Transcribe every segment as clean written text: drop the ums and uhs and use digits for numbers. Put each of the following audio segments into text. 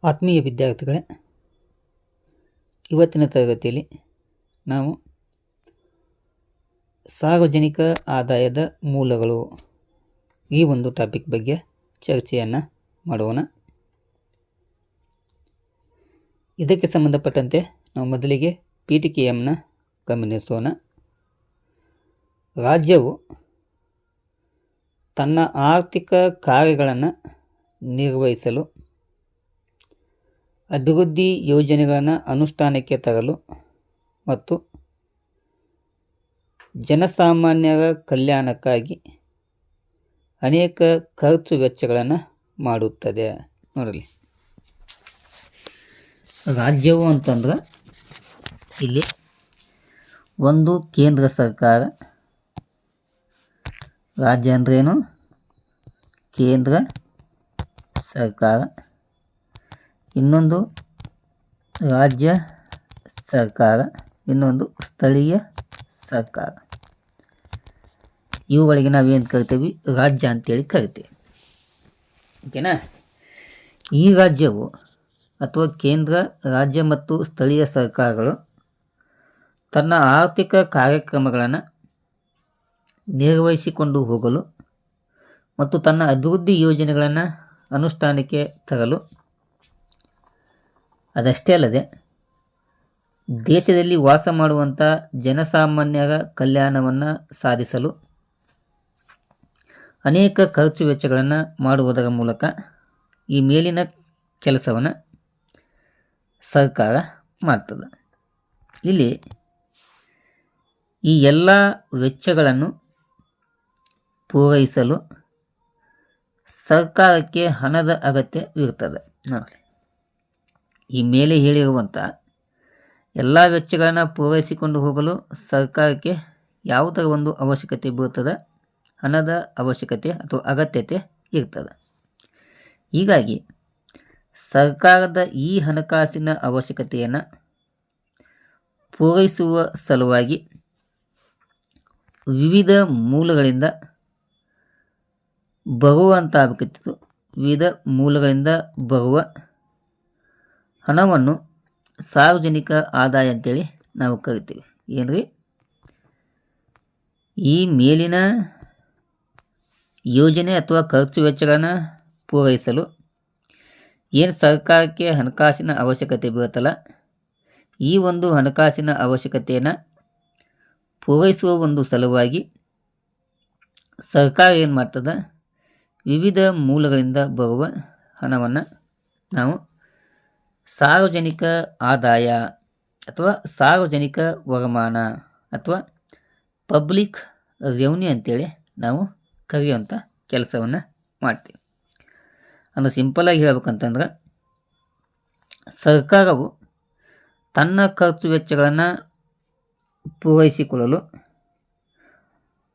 ಆತ್ಮೀಯ ವಿದ್ಯಾರ್ಥಿಗಳೇ, ಇವತ್ತಿನ ತರಗತಿಯಲ್ಲಿ ನಾವು ಸಾರ್ವಜನಿಕ ಆದಾಯದ ಮೂಲಗಳು ಈ ಒಂದು ಟಾಪಿಕ್ ಬಗ್ಗೆ ಚರ್ಚೆಯನ್ನು ಮಾಡೋಣ. ಇದಕ್ಕೆ ಸಂಬಂಧಪಟ್ಟಂತೆ ನಾವು ಮೊದಲಿಗೆ ಪೀಠಿಕೆಯನ್ನು ಗಮನಿಸೋಣ. ರಾಜ್ಯವು ತನ್ನ ಆರ್ಥಿಕ ಕಾರ್ಯಗಳನ್ನು ನಿರ್ವಹಿಸಲು, ಅಭಿವೃದ್ಧಿ ಯೋಜನೆಗಳನ್ನು ಅನುಷ್ಠಾನಕ್ಕೆ ತರಲು ಮತ್ತು ಜನಸಾಮಾನ್ಯರ ಕಲ್ಯಾಣಕ್ಕಾಗಿ ಅನೇಕ ಖರ್ಚು ವೆಚ್ಚಗಳನ್ನು ಮಾಡುತ್ತದೆ. ನೋಡಲಿ, ರಾಜ್ಯವು ಅಂತಂದ್ರೆ ಇಲ್ಲಿ ಒಂದು ಕೇಂದ್ರ ಸರ್ಕಾರ. ರಾಜ್ಯ ಅಂದ್ರೇನು? ಕೇಂದ್ರ ಸರ್ಕಾರ. ಇನ್ನೊಂದು ರಾಜ್ಯ ಸರ್ಕಾರ, ಇನ್ನೊಂದು ಸ್ಥಳೀಯ ಸರ್ಕಾರ. ಇವುಗಳಿಗೆ ನಾವೇನು ಕರಿತೀವಿ? ರಾಜ್ಯ ಅಂತೇಳಿ ಕರಿತೀವಿ. ಓಕೆನಾ? ಈ ರಾಜ್ಯವು ಅಥವಾ ಕೇಂದ್ರ, ರಾಜ್ಯ ಮತ್ತು ಸ್ಥಳೀಯ ಸರ್ಕಾರಗಳು ತನ್ನ ಆರ್ಥಿಕ ಕಾರ್ಯಕ್ರಮಗಳನ್ನು ನಿರ್ವಹಿಸಿಕೊಂಡು ಹೋಗಲು ಮತ್ತು ತನ್ನ ಅಭಿವೃದ್ಧಿ ಯೋಜನೆಗಳನ್ನು ಅನುಷ್ಠಾನಕ್ಕೆ ತರಲು, ಅದಷ್ಟೇ ಅಲ್ಲದೆ ದೇಶದಲ್ಲಿ ವಾಸ ಮಾಡುವಂಥ ಜನಸಾಮಾನ್ಯರ ಕಲ್ಯಾಣವನ್ನು ಸಾಧಿಸಲು ಅನೇಕ ಖರ್ಚು ವೆಚ್ಚಗಳನ್ನು ಮಾಡುವುದರ ಮೂಲಕ ಈ ಮೇಲಿನ ಕೆಲಸವನ್ನು ಸರ್ಕಾರ ಮಾಡ್ತದೆ. ಇಲ್ಲಿ ಈ ಎಲ್ಲ ವೆಚ್ಚಗಳನ್ನು ಪೂರೈಸಲು ಸರ್ಕಾರಕ್ಕೆ ಹಣದ ಅಗತ್ಯವಿರುತ್ತದೆ. ನೋಡಿ, ಈ ಮೇಲೆ ಹೇಳಿರುವಂಥ ಎಲ್ಲ ವೆಚ್ಚಗಳನ್ನು ಪೂರೈಸಿಕೊಂಡು ಹೋಗಲು ಸರ್ಕಾರಕ್ಕೆ ಯಾವುದರ ಒಂದು ಅವಶ್ಯಕತೆ ಬೀರ್ತದೆ? ಹಣದ ಅವಶ್ಯಕತೆ ಅಥವಾ ಅಗತ್ಯತೆ ಇರ್ತದೆ. ಹೀಗಾಗಿ ಸರ್ಕಾರದ ಈ ಹಣಕಾಸಿನ ಅವಶ್ಯಕತೆಯನ್ನು ಪೂರೈಸುವ ಸಲುವಾಗಿ ವಿವಿಧ ಮೂಲಗಳಿಂದ ಬರುವಂತಾಗಬೇಕಿತ್ತು. ವಿವಿಧ ಮೂಲಗಳಿಂದ ಬರುವ ಹಣವನ್ನು ಸಾರ್ವಜನಿಕ ಆದಾಯ ಅಂತೇಳಿ ನಾವು ಕರಿತೀವಿ. ಏನ್ರಿ? ಈ ಮೇಲಿನ ಯೋಜನೆ ಅಥವಾ ಖರ್ಚು ವೆಚ್ಚಗಳನ್ನು ಪೂರೈಸಲು ಏನು ಸರ್ಕಾರಕ್ಕೆ ಹಣಕಾಸಿನ ಅವಶ್ಯಕತೆ ಬೀರುತ್ತಲ್ಲ, ಈ ಒಂದು ಹಣಕಾಸಿನ ಅವಶ್ಯಕತೆಯನ್ನು ಪೂರೈಸುವ ಒಂದು ಸಲುವಾಗಿ ಸರ್ಕಾರ ಏನು ಮಾಡ್ತದೆ? ವಿವಿಧ ಮೂಲಗಳಿಂದ ಬರುವ ಹಣವನ್ನು ನಾವು ಸಾರ್ವಜನಿಕ ಆದಾಯ ಅಥವಾ ಸಾರ್ವಜನಿಕ ವರಮಾನ ಅಥವಾ ಪಬ್ಲಿಕ್ ರೆವೆನ್ಯೂ ಅಂತೇಳಿ ನಾವು ಕರೆಯುವಂಥ ಕೆಲಸವನ್ನು ಮಾಡ್ತೀವಿ. ಅಂದರೆ ಸಿಂಪಲಾಗಿ ಹೇಳ್ಬೇಕಂತಂದ್ರೆ, ಸರ್ಕಾರವು ತನ್ನ ಖರ್ಚು ವೆಚ್ಚಗಳನ್ನು ಪೂರೈಸಿಕೊಳ್ಳಲು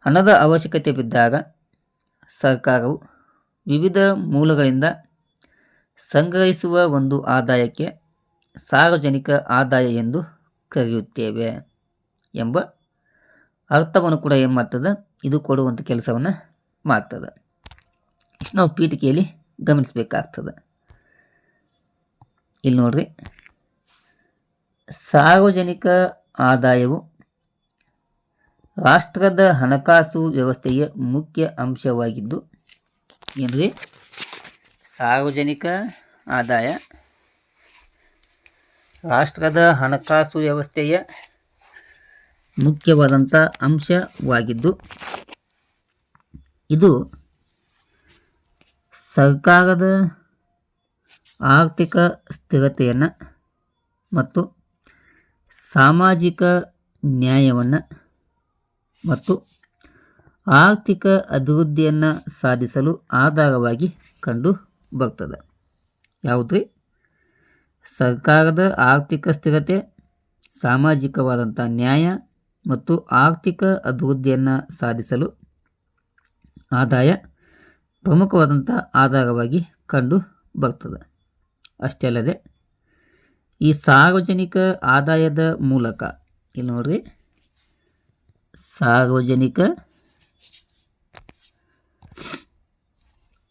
ಹಣದ ಅವಶ್ಯಕತೆ ಬಿದ್ದಾಗ ಸರ್ಕಾರವು ವಿವಿಧ ಮೂಲಗಳಿಂದ ಸಂಗ್ರಹಿಸುವ ಒಂದು ಆದಾಯಕ್ಕೆ ಸಾರ್ವಜನಿಕ ಆದಾಯ ಎಂದು ಕರೆಯುತ್ತೇವೆ ಎಂಬ ಅರ್ಥವನ್ನು ಕೂಡ ಏನು ಮಾಡ್ತದೆ? ಇದು ಕೊಡುವಂಥ ಕೆಲಸವನ್ನು ಮಾಡ್ತದೆ. ಇಷ್ಟು ನಾವು ಪೀಠಿಕೆಯಲ್ಲಿ ಗಮನಿಸಬೇಕಾಗ್ತದೆ. ಇಲ್ಲಿ ನೋಡ್ರಿ, ಸಾರ್ವಜನಿಕ ಆದಾಯವು ರಾಷ್ಟ್ರದ ಹಣಕಾಸು ವ್ಯವಸ್ಥೆಯ ಮುಖ್ಯ ಅಂಶವಾಗಿದ್ದು, ಏನ್ರಿ? ಸಾರ್ವಜನಿಕ ಆದಾಯ ರಾಷ್ಟ್ರದ ಹಣಕಾಸು ವ್ಯವಸ್ಥೆಯ ಮುಖ್ಯವಾದಂಥ ಅಂಶವಾಗಿದ್ದು, ಇದು ಸರ್ಕಾರದ ಆರ್ಥಿಕ ಸ್ಥಿರತೆಯನ್ನು ಮತ್ತು ಸಾಮಾಜಿಕ ನ್ಯಾಯವನ್ನು ಮತ್ತು ಆರ್ಥಿಕ ಅಭಿವೃದ್ಧಿಯನ್ನು ಸಾಧಿಸಲು ಆಧಾರವಾಗಿ ಕಂಡು ಬರ್ತದೆ. ಯಾವುದ್ರಿ? ಸರ್ಕಾರದ ಆರ್ಥಿಕ ಸ್ಥಿರತೆ, ಸಾಮಾಜಿಕವಾದಂಥ ನ್ಯಾಯ ಮತ್ತು ಆರ್ಥಿಕ ಅಭಿವೃದ್ಧಿಯನ್ನು ಸಾಧಿಸಲು ಆದಾಯ ಪ್ರಮುಖವಾದಂಥ ಆಧಾರವಾಗಿ ಕಂಡು ಬರ್ತದೆ. ಅಷ್ಟೇ ಅಲ್ಲದೆ ಈ ಸಾರ್ವಜನಿಕ ಆದಾಯದ ಮೂಲಕ, ಇಲ್ಲಿ ನೋಡ್ರಿ,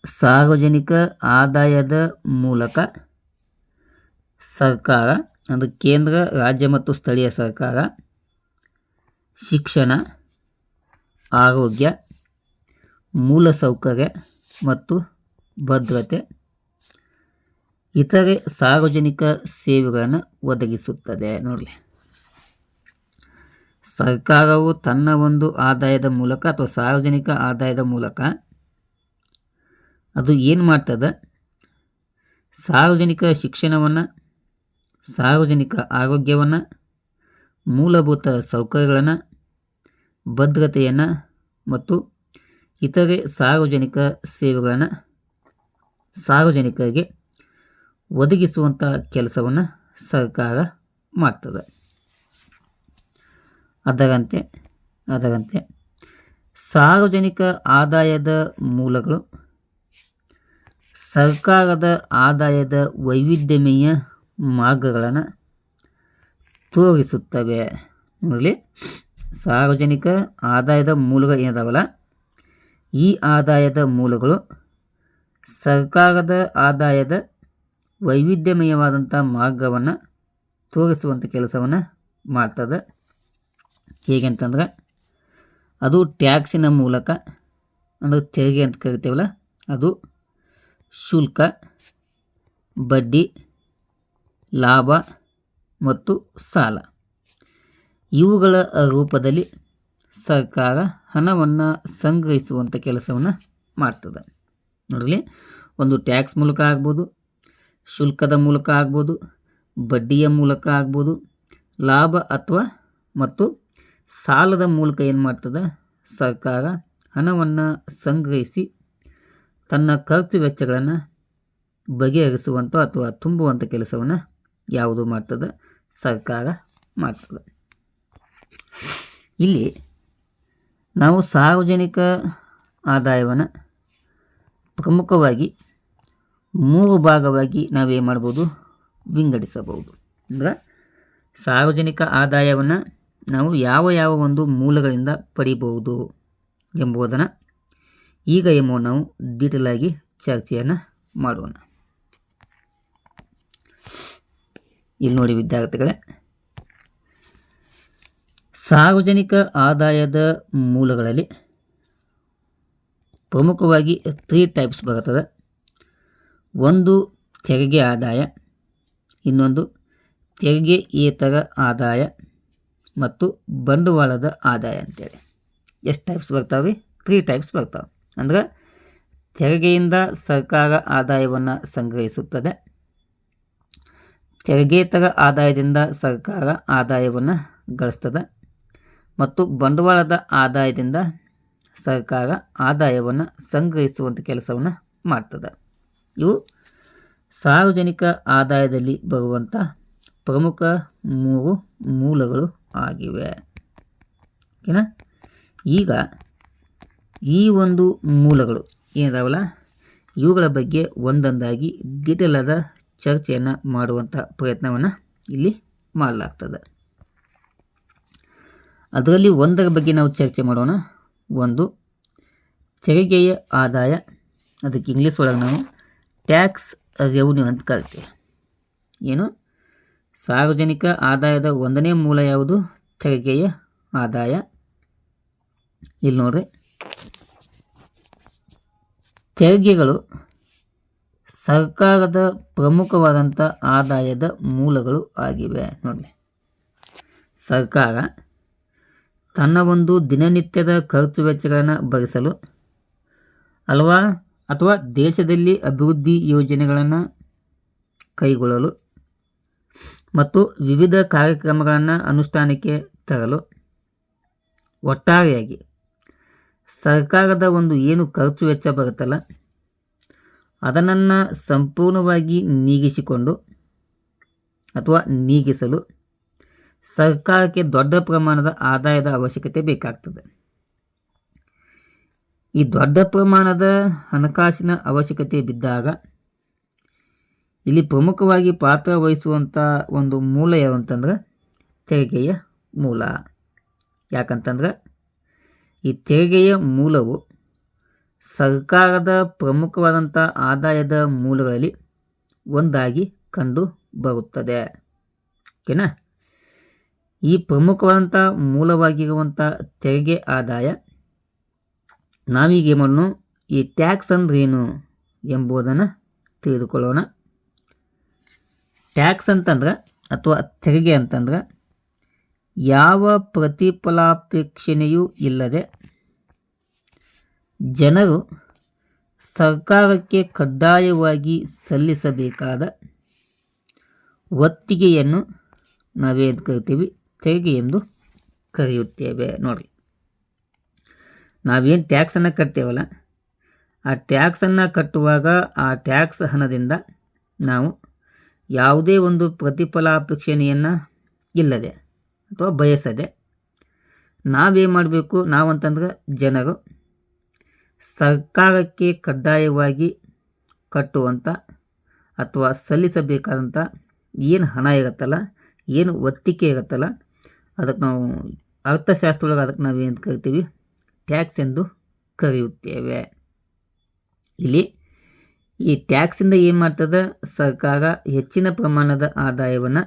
ಸಾರ್ವಜನಿಕ ಆದಾಯದ ಮೂಲಕ ಸರ್ಕಾರ ಅಂದರೆ ಕೇಂದ್ರ, ರಾಜ್ಯ ಮತ್ತು ಸ್ಥಳೀಯ ಸರ್ಕಾರ, ಶಿಕ್ಷಣ, ಆರೋಗ್ಯ, ಮೂಲಸೌಕರ್ಯ ಮತ್ತು ಭದ್ರತೆ, ಇತರೆ ಸಾರ್ವಜನಿಕ ಸೇವೆಗಳನ್ನು ಒದಗಿಸುತ್ತದೆ. ನೋಡಲಿ, ಸರ್ಕಾರವು ತನ್ನ ಒಂದು ಆದಾಯದ ಮೂಲಕ ಅಥವಾ ಸಾರ್ವಜನಿಕ ಆದಾಯದ ಮೂಲಕ ಅದು ಏನು ಮಾಡ್ತದೆ, ಸಾರ್ವಜನಿಕ ಶಿಕ್ಷಣವನ್ನು, ಸಾರ್ವಜನಿಕ ಆರೋಗ್ಯವನ್ನು, ಮೂಲಭೂತ ಸೌಕರ್ಯಗಳನ್ನು, ಭದ್ರತೆಯನ್ನು ಮತ್ತು ಇತರೆ ಸಾರ್ವಜನಿಕ ಸೇವೆಗಳನ್ನು ಸಾರ್ವಜನಿಕರಿಗೆ ಒದಗಿಸುವಂಥ ಕೆಲಸವನ್ನು ಸರ್ಕಾರ ಮಾಡ್ತದೆ. ಅದರಂತೆ ಸಾರ್ವಜನಿಕ ಆದಾಯದ ಮೂಲಗಳು ಸರ್ಕಾರದ ಆದಾಯದ ವೈವಿಧ್ಯಮಯ ಮಾರ್ಗಗಳನ್ನು ತೋರಿಸುತ್ತವೆ. ನೋಡಲಿ, ಸಾರ್ವಜನಿಕ ಆದಾಯದ ಮೂಲಗಳು ಏನಿದಾವಲ್ಲ, ಈ ಆದಾಯದ ಮೂಲಗಳು ಸರ್ಕಾರದ ಆದಾಯದ ವೈವಿಧ್ಯಮಯವಾದಂಥ ಮಾರ್ಗವನ್ನು ತೋರಿಸುವಂಥ ಕೆಲಸವನ್ನು ಮಾಡ್ತದೆ. ಹೇಗೆ ಅಂತಂದ್ರೆ, ಅದು ಟ್ಯಾಕ್ಸಿನ ಮೂಲಕ, ಅಂದರೆ ತೆರಿಗೆ ಅಂತ ಕರಿತೀವಲ್ಲ, ಅದು ಶುಲ್ಕ, ಬಡ್ಡಿ, ಲಾಭ ಮತ್ತು ಸಾಲ ಇವುಗಳ ರೂಪದಲ್ಲಿ ಸರ್ಕಾರ ಹಣವನ್ನು ಸಂಗ್ರಹಿಸುವಂಥ ಕೆಲಸವನ್ನು ಮಾಡ್ತದೆ. ನೋಡಲಿ, ಒಂದು ಟ್ಯಾಕ್ಸ್ ಮೂಲಕ ಆಗ್ಬೋದು, ಶುಲ್ಕದ ಮೂಲಕ ಆಗ್ಬೋದು, ಬಡ್ಡಿಯ ಮೂಲಕ ಆಗ್ಬೋದು, ಲಾಭ ಅಥವಾ ಮತ್ತು ಸಾಲದ ಮೂಲಕ ಏನು ಮಾಡ್ತದೆ, ಸರ್ಕಾರ ಹಣವನ್ನು ಸಂಗ್ರಹಿಸಿ ತನ್ನ ಖರ್ಚು ವೆಚ್ಚಗಳನ್ನು ಬಗೆಹರಿಸುವಂಥ ಅಥವಾ ತುಂಬುವಂಥ ಕೆಲಸವನ್ನು ಯಾವುದು ಮಾಡ್ತದೆ, ಸರ್ಕಾರ ಮಾಡ್ತದೆ. ಇಲ್ಲಿ ನಾವು ಸಾರ್ವಜನಿಕ ಆದಾಯವನ್ನು ಪ್ರಮುಖವಾಗಿ 3 ಭಾಗವಾಗಿ ನಾವೇನು ಮಾಡ್ಬೋದು, ವಿಂಗಡಿಸಬಹುದು. ಅಂದರೆ ಸಾರ್ವಜನಿಕ ಆದಾಯವನ್ನು ನಾವು ಯಾವ ಒಂದು ಮೂಲಗಳಿಂದ ಪಡಿಬಹುದು ಎಂಬುದನ್ನು ಈಗ ನಾವು ಡೀಟೇಲ್ ಆಗಿ ಚರ್ಚೆಯನ್ನು ಮಾಡೋಣ. ಇಲ್ಲಿ ನೋಡಿ ವಿದ್ಯಾರ್ಥಿಗಳೇ, ಸಾರ್ವಜನಿಕ ಆದಾಯದ ಮೂಲಗಳಲ್ಲಿ ಪ್ರಮುಖವಾಗಿ 3 ಟೈಪ್ಸ್ ಬರುತ್ತದೆ. ಒಂದು ತೆರಿಗೆ ಆದಾಯ, ಇನ್ನೊಂದು ತೆರಿಗೆಯೇತರ ಆದಾಯ ಮತ್ತು ಬಂಡವಾಳದ ಆದಾಯ ಅಂತೇಳಿ. ಎಷ್ಟು ಟೈಪ್ಸ್ ಬರ್ತಾವೆ? 3 ಟೈಪ್ಸ್ ಬರ್ತಾವೆ. ಅಂದರೆ ತೆರಿಗೆಯಿಂದ ಸರ್ಕಾರ ಆದಾಯವನ್ನು ಸಂಗ್ರಹಿಸುತ್ತದೆ, ತೆರಿಗೆಯೇತರ ಆದಾಯದಿಂದ ಸರ್ಕಾರ ಆದಾಯವನ್ನು ಗಳಿಸ್ತದೆ ಮತ್ತು ಬಂಡವಾಳದ ಆದಾಯದಿಂದ ಸರ್ಕಾರ ಆದಾಯವನ್ನು ಸಂಗ್ರಹಿಸುವಂಥ ಕೆಲಸವನ್ನು ಮಾಡ್ತದೆ. ಇವು ಸಾರ್ವಜನಿಕ ಆದಾಯದಲ್ಲಿ ಬರುವಂಥ ಪ್ರಮುಖ 3 ಮೂಲಗಳು ಆಗಿವೆ. ಓಕೆನಾ? ಈಗ ಈ ಒಂದು ಮೂಲಗಳು ಏನಿದಾವಲ್ಲ, ಇವುಗಳ ಬಗ್ಗೆ ಒಂದೊಂದಾಗಿ ಡೀಟೇಲ್ ಆದ ಚರ್ಚೆಯನ್ನು ಮಾಡುವಂಥ ಪ್ರಯತ್ನವನ್ನು ಇಲ್ಲಿ ಮಾಡಲಾಗ್ತದೆ. ಅದರಲ್ಲಿ ಒಂದರ ಬಗ್ಗೆ ನಾವು ಚರ್ಚೆ ಮಾಡೋಣ. ಒಂದು ತೆರಿಗೆಯ ಆದಾಯ, ಅದಕ್ಕೆ ಇಂಗ್ಲೀಷ್ ಒಳಗೆ ನಾವು ಟ್ಯಾಕ್ಸ್ ರೆವಿನ್ಯೂ ಅಂತ ಕರಿತೀವಿ. ಏನು? ಸಾರ್ವಜನಿಕ ಆದಾಯದ ಒಂದನೇ ಮೂಲ ಯಾವುದು? ತೆರಿಗೆಯ ಆದಾಯ. ಇಲ್ಲಿ ನೋಡ್ರಿ, ತೆರಿಗೆಗಳು ಸರ್ಕಾರದ ಪ್ರಮುಖವಾದಂಥ ಆದಾಯದ ಮೂಲಗಳು ಆಗಿವೆ. ನೋಡಿ, ಸರ್ಕಾರ ತನ್ನ ಒಂದು ದಿನನಿತ್ಯದ ಖರ್ಚು ವೆಚ್ಚಗಳನ್ನು ಭರಿಸಲು ಅಥವಾ ದೇಶದಲ್ಲಿ ಅಭಿವೃದ್ಧಿ ಯೋಜನೆಗಳನ್ನು ಕೈಗೊಳ್ಳಲು ಮತ್ತು ವಿವಿಧ ಕಾರ್ಯಕ್ರಮಗಳನ್ನು ಅನುಷ್ಠಾನಕ್ಕೆ ತರಲು ಒಟ್ಟಾರೆಯಾಗಿ ಸರ್ಕಾರದ ಒಂದು ಏನು ಖರ್ಚು ವೆಚ್ಚ ಬರುತ್ತಲ್ಲ, ಅದನ್ನು ಸಂಪೂರ್ಣವಾಗಿ ನೀಗಿಸಲು ಸರ್ಕಾರಕ್ಕೆ ದೊಡ್ಡ ಪ್ರಮಾಣದ ಆದಾಯದ ಅವಶ್ಯಕತೆ ಬೇಕಾಗ್ತದೆ. ಈ ದೊಡ್ಡ ಪ್ರಮಾಣದ ಹಣಕಾಸಿನ ಅವಶ್ಯಕತೆ ಬಿದ್ದಾಗ ಇಲ್ಲಿ ಪ್ರಮುಖವಾಗಿ ಪಾತ್ರ ವಹಿಸುವಂಥ ಒಂದು ಮೂಲ ಯಾವಂತಂದ್ರೆ ತೆರಿಗೆಯ ಮೂಲ. ಯಾಕಂತಂದ್ರೆ ಈ ತೆರಿಗೆಯ ಮೂಲವು ಸರ್ಕಾರದ ಪ್ರಮುಖವಾದಂಥ ಆದಾಯದ ಮೂಲಗಳಲ್ಲಿ ಒಂದಾಗಿ ಕಂಡು ಬರುತ್ತದೆ. ಓಕೆನಾ. ಈ ಪ್ರಮುಖವಾದಂಥ ಮೂಲವಾಗಿರುವಂಥ ತೆರಿಗೆ ಆದಾಯ ನಾವೀಗ ಏನು ಈ ಟ್ಯಾಕ್ಸ್ ಅಂದ್ರೆ ಏನು ಎಂಬುದನ್ನು ತಿಳಿದುಕೊಳ್ಳೋಣ. ಟ್ಯಾಕ್ಸ್ ಅಂತಂದ್ರೆ ಅಥವಾ ತೆರಿಗೆ ಅಂತಂದ್ರೆ ಯಾವ ಪ್ರತಿಫಲಾಪೇಕ್ಷಣೆಯೂ ಇಲ್ಲದೆ ಜನರು ಸರ್ಕಾರಕ್ಕೆ ಕಡ್ಡಾಯವಾಗಿ ಸಲ್ಲಿಸಬೇಕಾದ ಒತ್ತಿಗೆಯನ್ನು ನಾವೇನು ಕರಿತೀವಿ ತೆರಿಗೆ ಎಂದು ಕರೆಯುತ್ತೇವೆ. ನೋಡಿರಿ, ನಾವೇನು ಟ್ಯಾಕ್ಸನ್ನು ಕಟ್ತೇವಲ್ಲ, ಆ ಟ್ಯಾಕ್ಸನ್ನು ಕಟ್ಟುವಾಗ ಆ ಟ್ಯಾಕ್ಸ್ ಹಣದಿಂದ ನಾವು ಯಾವುದೇ ಒಂದು ಪ್ರತಿಫಲಾಪೇಕ್ಷಣೆಯನ್ನು ಇಲ್ಲದೆ ಅಥವಾ ಬಯಸದೆ ನಾವೇನು ಮಾಡಬೇಕು, ನಾವಂತಂದ್ರೆ ಜನರು ಸರ್ಕಾರಕ್ಕೆ ಕಡ್ಡಾಯವಾಗಿ ಕಟ್ಟುವಂಥ ಅಥವಾ ಸಲ್ಲಿಸಬೇಕಾದಂಥ ಏನು ಹಣ ಇರುತ್ತಲ್ಲ, ಏನು ಒತ್ತಿಗೆ ಇರುತ್ತಲ್ಲ, ಅದಕ್ಕೆ ನಾವು ಅರ್ಥಶಾಸ್ತ್ರದೊಳಗೆ ಅದಕ್ಕೆ ನಾವೇನು ಕರಿತೀವಿ ಟ್ಯಾಕ್ಸ್ ಎಂದು ಕರೆಯುತ್ತೇವೆ. ಇಲ್ಲಿ ಈ ಟ್ಯಾಕ್ಸಿಂದ ಏನು ಮಾಡ್ತದೆ, ಸರ್ಕಾರ ಹೆಚ್ಚಿನ ಪ್ರಮಾಣದ ಆದಾಯವನ್ನು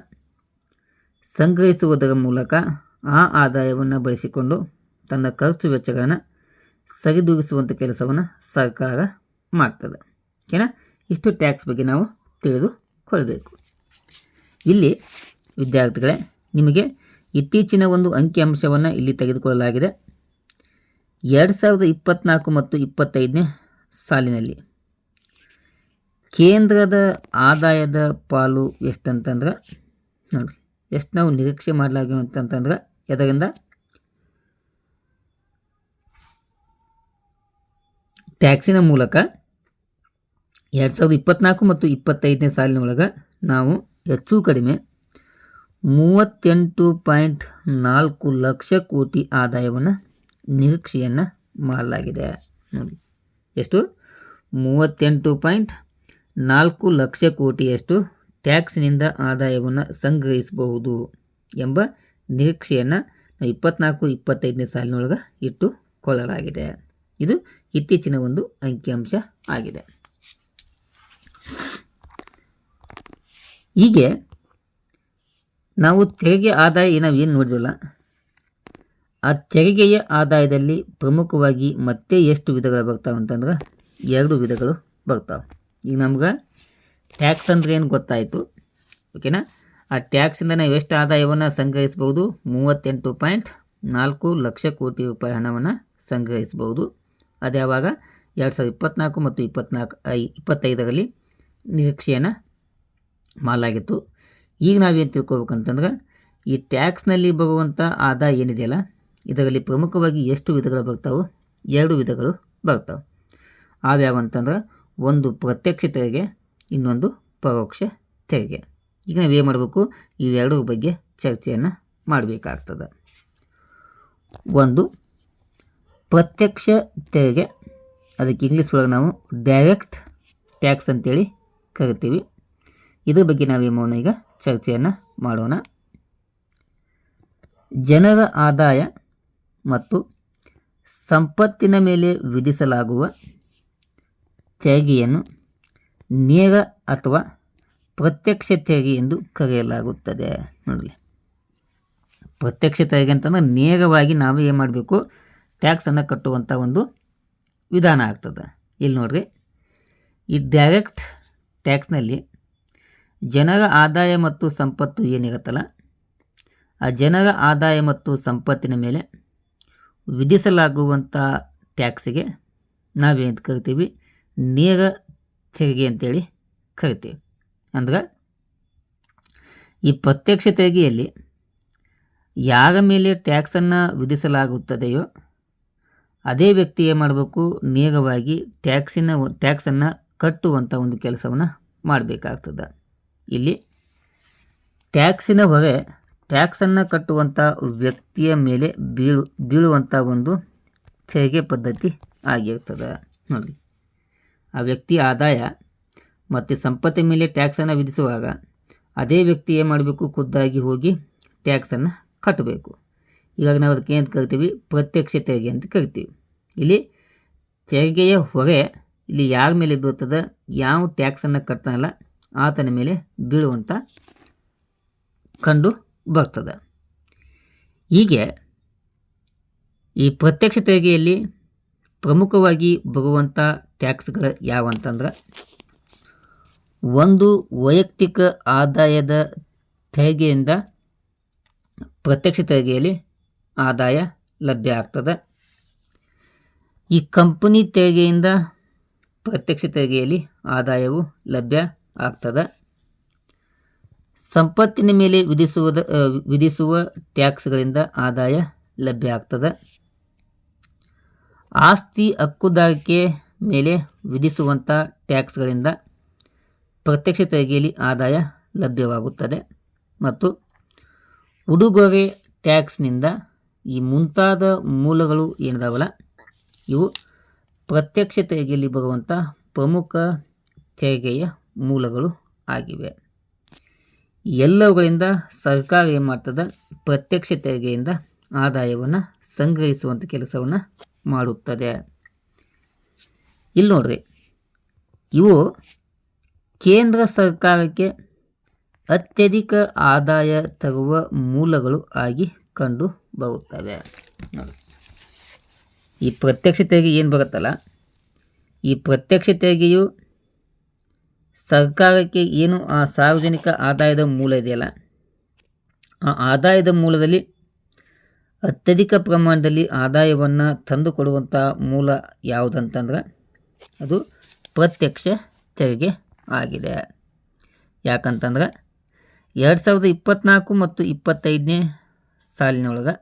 ಸಂಗ್ರಹಿಸುವುದರ ಮೂಲಕ ಆ ಆದಾಯವನ್ನು ಬಳಸಿಕೊಂಡು ತನ್ನ ಖರ್ಚು ವೆಚ್ಚಗಳನ್ನು ಸರಿದೂಗಿಸುವಂಥ ಕೆಲಸವನ್ನು ಸರ್ಕಾರ ಮಾಡ್ತದೆ. ಓಕೆನಾ. ಇಷ್ಟು ಟ್ಯಾಕ್ಸ್ ಬಗ್ಗೆ ನಾವು ತಿಳಿದುಕೊಳ್ಬೇಕು. ಇಲ್ಲಿ ವಿದ್ಯಾರ್ಥಿಗಳೇ, ನಿಮಗೆ ಇತ್ತೀಚಿನ ಒಂದು ಅಂಕಿಅಂಶವನ್ನು ಇಲ್ಲಿ ತೆಗೆದುಕೊಳ್ಳಲಾಗಿದೆ. 2024 ಮತ್ತು 25ನೇ ಸಾಲಿನಲ್ಲಿ ಕೇಂದ್ರದ ಆದಾಯದ ಪಾಲು ಎಷ್ಟಂತಂದ್ರೆ ನೋಡಿ, ಎಷ್ಟು ನಾವು ನಿರೀಕ್ಷೆ ಮಾಡಲಾಗಿವಂತಂದ್ರೆ ಇದರಿಂದ ಟ್ಯಾಕ್ಸಿನ ಮೂಲಕ 2024 ಮತ್ತು 25ನೇ ಸಾಲಿನೊಳಗೆ ನಾವು ಹೆಚ್ಚು ಕಡಿಮೆ 38.4 ಲಕ್ಷ ಕೋಟಿ ಆದಾಯವನ್ನು ನಿರೀಕ್ಷೆಯನ್ನು ಮಾಡಲಾಗಿದೆ. ನೋಡಿ, ಎಷ್ಟು 38.4 ಲಕ್ಷ ಕೋಟಿಯಷ್ಟು ಟ್ಯಾಕ್ಸಿನಿಂದ ಆದಾಯವನ್ನು ಸಂಗ್ರಹಿಸಬಹುದು ಎಂಬ ನಿರೀಕ್ಷೆಯನ್ನು 24-25ನೇ ಸಾಲಿನೊಳಗೆ ಇಟ್ಟುಕೊಳ್ಳಲಾಗಿದೆ. ಇದು ಇತ್ತೀಚಿನ ಒಂದು ಅಂಕಿಅಂಶ ಆಗಿದೆ. ಹೀಗೆ ನಾವು ತೆರಿಗೆ ಆದಾಯ ನಾವೇನು ನೋಡಿದ್ವಲ್ಲ, ಆ ತೆರಿಗೆಯ ಆದಾಯದಲ್ಲಿ ಪ್ರಮುಖವಾಗಿ ಮತ್ತೆ ಎಷ್ಟು ವಿಧಗಳು ಬರ್ತಾವೆ ಅಂತಂದ್ರೆ 2 ವಿಧಗಳು ಬರ್ತಾವೆ. ಈಗ ನಮ್ಗೆ ಟ್ಯಾಕ್ಸ್ ಅಂದ್ರೆ ಏನು ಗೊತ್ತಾಯಿತು. ಓಕೆನಾ. ಆ ಟ್ಯಾಕ್ಸಿಂದ ನಾವು ಎಷ್ಟು ಆದಾಯವನ್ನು ಸಂಗ್ರಹಿಸ್ಬೋದು, 38.4 ಲಕ್ಷ ಕೋಟಿ ರೂಪಾಯಿ ಹಣವನ್ನು ಸಂಗ್ರಹಿಸ್ಬೋದು. ಅದು ಯಾವಾಗ 2024 ಮತ್ತು 25ರಲ್ಲಿ ನಿರೀಕ್ಷೆಯನ್ನು ಮಾಡಲಾಗಿತ್ತು. ಈಗ ನಾವೇನು ತಿಳ್ಕೊಬೇಕಂತಂದ್ರೆ ಈ ಟ್ಯಾಕ್ಸ್ನಲ್ಲಿ ಬರುವಂಥ ಆದಾಯ ಏನಿದೆಯಲ್ಲ, ಇದರಲ್ಲಿ ಪ್ರಮುಖವಾಗಿ ಎಷ್ಟು ವಿಧಗಳು ಬರ್ತಾವೆ, 2 ವಿಧಗಳು ಬರ್ತಾವೆ. ಅವ್ಯಾವಂತಂದ್ರೆ ಒಂದು ಪ್ರತ್ಯಕ್ಷ ತೆರಿಗೆ, ಇನ್ನೊಂದು ಪರೋಕ್ಷ ತೆರಿಗೆ. ಈಗ ನಾವೇನು ಮಾಡಬೇಕು, ಇವೆರಡರ ಬಗ್ಗೆ ಚರ್ಚೆಯನ್ನು ಮಾಡಬೇಕಾಗ್ತದೆ. ಒಂದು ಪ್ರತ್ಯಕ್ಷ ತೆರಿಗೆ, ಅದಕ್ಕೆ ಇಂಗ್ಲೀಷ್ ಒಳಗೆ ನಾವು ಡೈರೆಕ್ಟ್ ಟ್ಯಾಕ್ಸ್ ಅಂತೇಳಿ ಕರಿತೀವಿ. ಇದ್ರ ಬಗ್ಗೆ ನಾವೇನು ಈಗ ಚರ್ಚೆಯನ್ನು ಮಾಡೋಣ. ಜನರ ಆದಾಯ ಮತ್ತು ಸಂಪತ್ತಿನ ಮೇಲೆ ವಿಧಿಸಲಾಗುವ ತೆರಿಗೆಯನ್ನು ನೇರ ಅಥವಾ ಪ್ರತ್ಯಕ್ಷ ತೆರಿಗೆ ಎಂದು ಕರೆಯಲಾಗುತ್ತದೆ. ನೋಡಿ, ಪ್ರತ್ಯಕ್ಷ ತೆರಿಗೆ ಅಂತಂದ್ರೆ ನೇರವಾಗಿ ನಾವು ಏನು ಮಾಡಬೇಕು, ಟ್ಯಾಕ್ಸನ್ನು ಕಟ್ಟುವಂಥ ಒಂದು ವಿಧಾನ ಆಗ್ತದೆ. ಇಲ್ಲಿ ನೋಡ್ರಿ, ಈ ಡೈರೆಕ್ಟ್ ಟ್ಯಾಕ್ಸ್ನಲ್ಲಿ ಜನರ ಆದಾಯ ಮತ್ತು ಸಂಪತ್ತು ಏನಿರುತ್ತಲ್ಲ, ಆ ಜನರ ಆದಾಯ ಮತ್ತು ಸಂಪತ್ತಿನ ಮೇಲೆ ವಿಧಿಸಲಾಗುವಂಥ ಟ್ಯಾಕ್ಸಿಗೆ ನಾವೇನು ಕರಿತೀವಿ, ನೇರ ತೆರಿಗೆ ಅಂತೇಳಿ ಕರಿತೀವಿ. ಅಂದ್ರೆ ಈ ಪ್ರತ್ಯಕ್ಷ ತೆರಿಗೆಯಲ್ಲಿ ಯಾರ ಮೇಲೆ ಟ್ಯಾಕ್ಸನ್ನು ವಿಧಿಸಲಾಗುತ್ತದೆಯೋ ಅದೇ ವ್ಯಕ್ತಿ ಏನು ಮಾಡಬೇಕು, ನೇರವಾಗಿ ಟ್ಯಾಕ್ಸನ್ನು ಕಟ್ಟುವಂಥ ಒಂದು ಕೆಲಸವನ್ನು ಮಾಡಬೇಕಾಗ್ತದೆ. ಇಲ್ಲಿ ಟ್ಯಾಕ್ಸಿನ ಹೊರೆ ಟ್ಯಾಕ್ಸನ್ನು ಕಟ್ಟುವಂಥ ವ್ಯಕ್ತಿಯ ಮೇಲೆ ಬೀಳುವಂಥ ಒಂದು ತೆರಿಗೆ ಪದ್ಧತಿ ಆಗಿರ್ತದೆ. ನೋಡಿ, ಆ ವ್ಯಕ್ತಿಯ ಆದಾಯ ಮತ್ತು ಸಂಪತ್ತಿನ ಮೇಲೆ ಟ್ಯಾಕ್ಸನ್ನು ವಿಧಿಸುವಾಗ ಅದೇ ವ್ಯಕ್ತಿ ಏನು ಮಾಡಬೇಕು, ಖುದ್ದಾಗಿ ಹೋಗಿ ಟ್ಯಾಕ್ಸನ್ನು ಕಟ್ಟಬೇಕು. ಹೀಗಾಗಿ ನಾವು ಅದಕ್ಕೆ ಏನು ಕರಿತೀವಿ, ಪ್ರತ್ಯಕ್ಷ ತೆರಿಗೆ ಅಂತ ಕರಿತೀವಿ. ಇಲ್ಲಿ ತೆರಿಗೆಯ ಹೊರೆ ಇಲ್ಲಿ ಯಾರ ಮೇಲೆ ಬೀಳ್ತದೆ, ಯಾವ ಟ್ಯಾಕ್ಸನ್ನು ಕಟ್ತಾನಲ್ಲ ಆತನ ಮೇಲೆ ಬೀಳುವಂಥ ಕಂಡು ಬರ್ತದೆ. ಹೀಗೆ ಈ ಪ್ರತ್ಯಕ್ಷ ತೆರಿಗೆಯಲ್ಲಿ ಪ್ರಮುಖವಾಗಿ ಬರುವಂಥ ಟ್ಯಾಕ್ಸ್ಗಳು ಯಾವಂತಂದ್ರೆ, ಒಂದು ವೈಯಕ್ತಿಕ ಆದಾಯದ ತೆರಿಗೆಯಿಂದ ಪ್ರತ್ಯಕ್ಷ ತೆರಿಗೆಯಲ್ಲಿ ಆದಾಯ ಲಭ್ಯ ಆಗ್ತದೆ. ಈ ಕಂಪನಿ ತೆರಿಗೆಯಿಂದ ಪ್ರತ್ಯಕ್ಷ ತೆರಿಗೆಯಲ್ಲಿ ಆದಾಯವು ಲಭ್ಯ ಆಗ್ತದೆ. ಸಂಪತ್ತಿನ ಮೇಲೆ ವಿಧಿಸುವ ಟ್ಯಾಕ್ಸ್ಗಳಿಂದ ಆದಾಯ ಲಭ್ಯ ಆಗ್ತದೆ. ಆಸ್ತಿ ಹಕ್ಕುದಾರಿಕೆ ಮೇಲೆ ವಿಧಿಸುವಂಥ ಟ್ಯಾಕ್ಸ್ಗಳಿಂದ ಪ್ರತ್ಯಕ್ಷ ತೆರಿಗೆಯಲ್ಲಿ ಆದಾಯ ಲಭ್ಯವಾಗುತ್ತದೆ. ಮತ್ತು ಉಡುಗೊರೆ ಟ್ಯಾಕ್ಸ್ನಿಂದ ಈ ಮುಂತಾದ ಮೂಲಗಳು ಏನಿದಾವಲ್ಲ ಇವು ಪ್ರತ್ಯಕ್ಷ ತೆರಿಗೆಯಲ್ಲಿ ಬರುವಂಥ ಪ್ರಮುಖ ತೆರಿಗೆಯ ಮೂಲಗಳು ಆಗಿವೆ. ಎಲ್ಲವುಗಳಿಂದ ಸರ್ಕಾರ ಏನು ಮಾಡ್ತದೆ, ಪ್ರತ್ಯಕ್ಷ ತೆರಿಗೆಯಿಂದ ಆದಾಯವನ್ನು ಸಂಗ್ರಹಿಸುವಂಥ ಕೆಲಸವನ್ನು ಮಾಡುತ್ತದೆ. ಇಲ್ಲಿ ನೋಡ್ರಿ, ಇವು ಕೇಂದ್ರ ಸರ್ಕಾರಕ್ಕೆ ಅತ್ಯಧಿಕ ಆದಾಯ ತರುವ ಮೂಲಗಳು ಆಗಿ ಕಂಡು ಬರುತ್ತವೆ. ನೋಡಿ, ಈ ಪ್ರತ್ಯಕ್ಷ ತೆರಿಗೆ ಏನು ಬರುತ್ತಲ್ಲ, ಈ ಪ್ರತ್ಯಕ್ಷ ತೆರಿಗೆಯು ಸರ್ಕಾರಕ್ಕೆ ಏನು ಆ ಸಾರ್ವಜನಿಕ ಆದಾಯದ ಮೂಲ ಇದೆಯಲ್ಲ, ಆ ಆದಾಯದ ಮೂಲದಲ್ಲಿ ಅತ್ಯಧಿಕ ಪ್ರಮಾಣದಲ್ಲಿ ಆದಾಯವನ್ನು ತಂದುಕೊಡುವಂಥ ಮೂಲ ಯಾವುದಂತಂದ್ರೆ ಅದು ಪ್ರತ್ಯಕ್ಷ ತೆರಿಗೆ ಆಗಿದೆ. ಯಾಕಂತಂದ್ರೆ 2024 ಮತ್ತು 25ನೇ ಸಾಲಿನೊಳಗೆ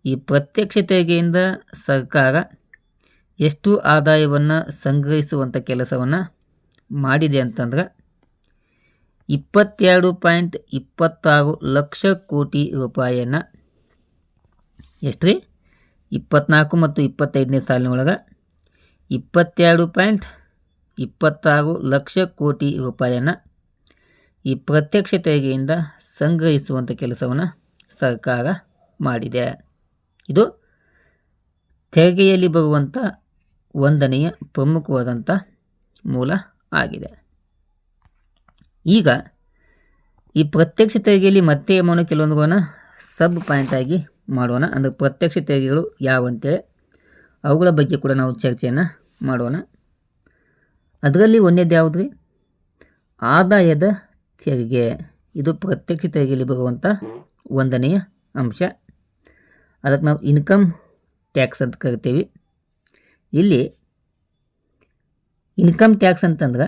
ಈ ಪ್ರತ್ಯಕ್ಷ ತೆರಿಗೆಯಿಂದ ಸರ್ಕಾರ ಎಷ್ಟು ಆದಾಯವನ್ನು ಸಂಗ್ರಹಿಸುವಂಥ ಕೆಲಸವನ್ನು ಮಾಡಿದೆ ಅಂತಂದ್ರೆ 22.26 ಲಕ್ಷ ಕೋಟಿ ರೂಪಾಯಿಯನ್ನು, ಎಷ್ಟು ರೀ, 24 ಮತ್ತು 25ನೇ ಸಾಲಿನೊಳಗೆ 22.26 ಲಕ್ಷ ಕೋಟಿ ರೂಪಾಯಿಯನ್ನು ಈ ಪ್ರತ್ಯಕ್ಷ ತೆರಿಗೆಯಿಂದ ಸಂಗ್ರಹಿಸುವಂಥ ಕೆಲಸವನ್ನು ಸರ್ಕಾರ ಮಾಡಿದೆ. ಇದು ತೆರಿಗೆಯಲ್ಲಿ ಬರುವಂಥ ಒಂದನೆಯ ಪ್ರಮುಖವಾದಂಥ ಮೂಲ ಆಗಿದೆ. ಈಗ ಈ ಪ್ರತ್ಯಕ್ಷ ತೆರಿಗೆಯಲ್ಲಿ ಮತ್ತೆ ಕೆಲವೊಂದುಗಳನ್ನು ಸಬ್ ಪಾಯಿಂಟ್ ಆಗಿ ಮಾಡೋಣ. ಅಂದರೆ ಪ್ರತ್ಯಕ್ಷ ತೆರಿಗೆಗಳು ಯಾವಂತೇಳಿ ಅವುಗಳ ಬಗ್ಗೆ ಕೂಡ ನಾವು ಚರ್ಚೆಯನ್ನು ಮಾಡೋಣ. ಅದರಲ್ಲಿ ಒಂದೇದು ಯಾವುದು ರೀ, ಆದಾಯದ ತೆರಿಗೆ. ಇದು ಪ್ರತ್ಯಕ್ಷ ತೆರಿಗೆಯಲ್ಲಿ ಬರುವಂಥ ಒಂದನೆಯ ಅಂಶ. ಅದಕ್ಕೆ ನಾವು ಇನ್ಕಮ್ ಟ್ಯಾಕ್ಸ್ ಅಂತ ಕರಿತೀವಿ. ಇಲ್ಲಿ ಇನ್ಕಮ್ ಟ್ಯಾಕ್ಸ್ ಅಂತಂದ್ರೆ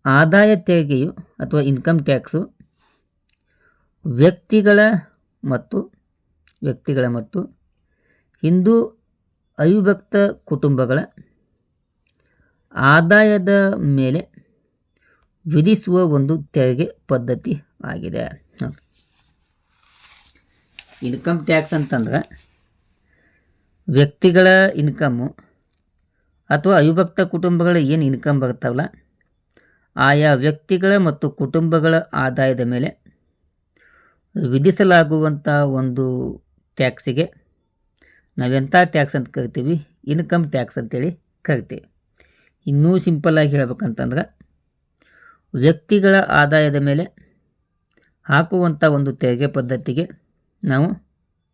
ಆದಾಯ ತೆರಿಗೆಯು ಅಥವಾ ಇನ್ಕಮ್ ಟ್ಯಾಕ್ಸು ವ್ಯಕ್ತಿಗಳ ಮತ್ತು ಹಿಂದೂ ಅವಿಭಕ್ತ ಕುಟುಂಬಗಳ ಆದಾಯದ ಮೇಲೆ ವಿಧಿಸುವ ಒಂದು ತೆರಿಗೆ ಪದ್ಧತಿ ಆಗಿದೆ. ಇನ್ಕಮ್ ಟ್ಯಾಕ್ಸ್ ಅಂತಂದ್ರೆ ವ್ಯಕ್ತಿಗಳ ಇನ್ಕಮ್ಮು ಅಥವಾ ಅವಿಭಕ್ತ ಕುಟುಂಬಗಳ ಏನು ಇನ್ಕಮ್ ಬರ್ತಾವಲ್ಲ, ಆಯಾ ವ್ಯಕ್ತಿಗಳ ಮತ್ತು ಕುಟುಂಬಗಳ ಆದಾಯದ ಮೇಲೆ ವಿಧಿಸಲಾಗುವಂಥ ಒಂದು ಟ್ಯಾಕ್ಸಿಗೆ ನಾವೆಂಥ ಟ್ಯಾಕ್ಸ್ ಅಂತ ಕರಿತೀವಿ, ಇನ್ಕಮ್ ಟ್ಯಾಕ್ಸ್ ಅಂತೇಳಿ ಕರಿತೀವಿ. ಇನ್ನೂ ಸಿಂಪಲ್ಲಾಗಿ ಹೇಳ್ಬೇಕಂತಂದ್ರೆ ವ್ಯಕ್ತಿಗಳ ಆದಾಯದ ಮೇಲೆ ಹಾಕುವಂಥ ಒಂದು ತೆರಿಗೆ ಪದ್ಧತಿಗೆ ನಾವು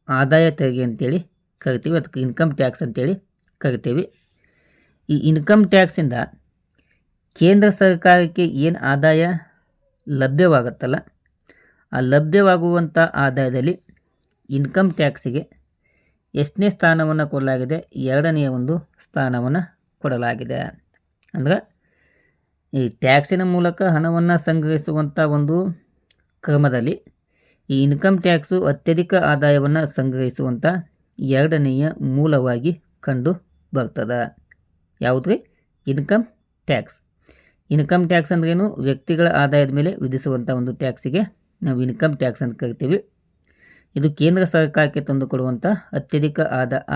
ಆದಾಯ ತೆರಿಗೆ ಅಂತೇಳಿ ಕರಿತೀವಿ. ಅದಕ್ಕೆ ಇನ್ಕಮ್ ಟ್ಯಾಕ್ಸ್ ಅಂತೇಳಿ ಕರಿತೀವಿ. ಈ ಇನ್ಕಮ್ ಟ್ಯಾಕ್ಸಿಂದ ಕೇಂದ್ರ ಸರ್ಕಾರಕ್ಕೆ ಏನು ಆದಾಯ ಲಭ್ಯವಾಗುತ್ತಲ್ಲ, ಆ ಲಭ್ಯವಾಗುವಂಥ ಆದಾಯದಲ್ಲಿ ಇನ್ಕಮ್ ಟ್ಯಾಕ್ಸಿಗೆ ಎಷ್ಟನೇ ಸ್ಥಾನವನ್ನು ಕೊಡಲಾಗಿದೆ, ಎರಡನೆಯ ಒಂದು ಸ್ಥಾನವನ್ನು ಕೊಡಲಾಗಿದೆ. ಅಂದ್ರೆ ಈ ಟ್ಯಾಕ್ಸಿನ ಮೂಲಕ ಹಣವನ್ನು ಸಂಗ್ರಹಿಸುವಂಥ ಒಂದು ಕ್ರಮದಲ್ಲಿ ಈ ಇನ್ಕಮ್ ಟ್ಯಾಕ್ಸು ಅತ್ಯಧಿಕ ಆದಾಯವನ್ನು ಸಂಗ್ರಹಿಸುವಂಥ ಎರಡನೆಯ ಮೂಲವಾಗಿ ಕಂಡು ಬರ್ತದೆ. ಯಾವುದು ರೀ, ಇನ್ಕಮ್ ಟ್ಯಾಕ್ಸ್. ಇನ್ಕಮ್ ಟ್ಯಾಕ್ಸ್ ಅಂದ್ರೇನು, ವ್ಯಕ್ತಿಗಳ ಆದಾಯದ ಮೇಲೆ ವಿಧಿಸುವಂಥ ಒಂದು ಟ್ಯಾಕ್ಸಿಗೆ ನಾವು ಇನ್ಕಮ್ ಟ್ಯಾಕ್ಸ್ ಅಂತ ಕರಿತೀವಿ. ಇದು ಕೇಂದ್ರ ಸರ್ಕಾರಕ್ಕೆ ತಂದುಕೊಡುವಂಥ ಅತ್ಯಧಿಕ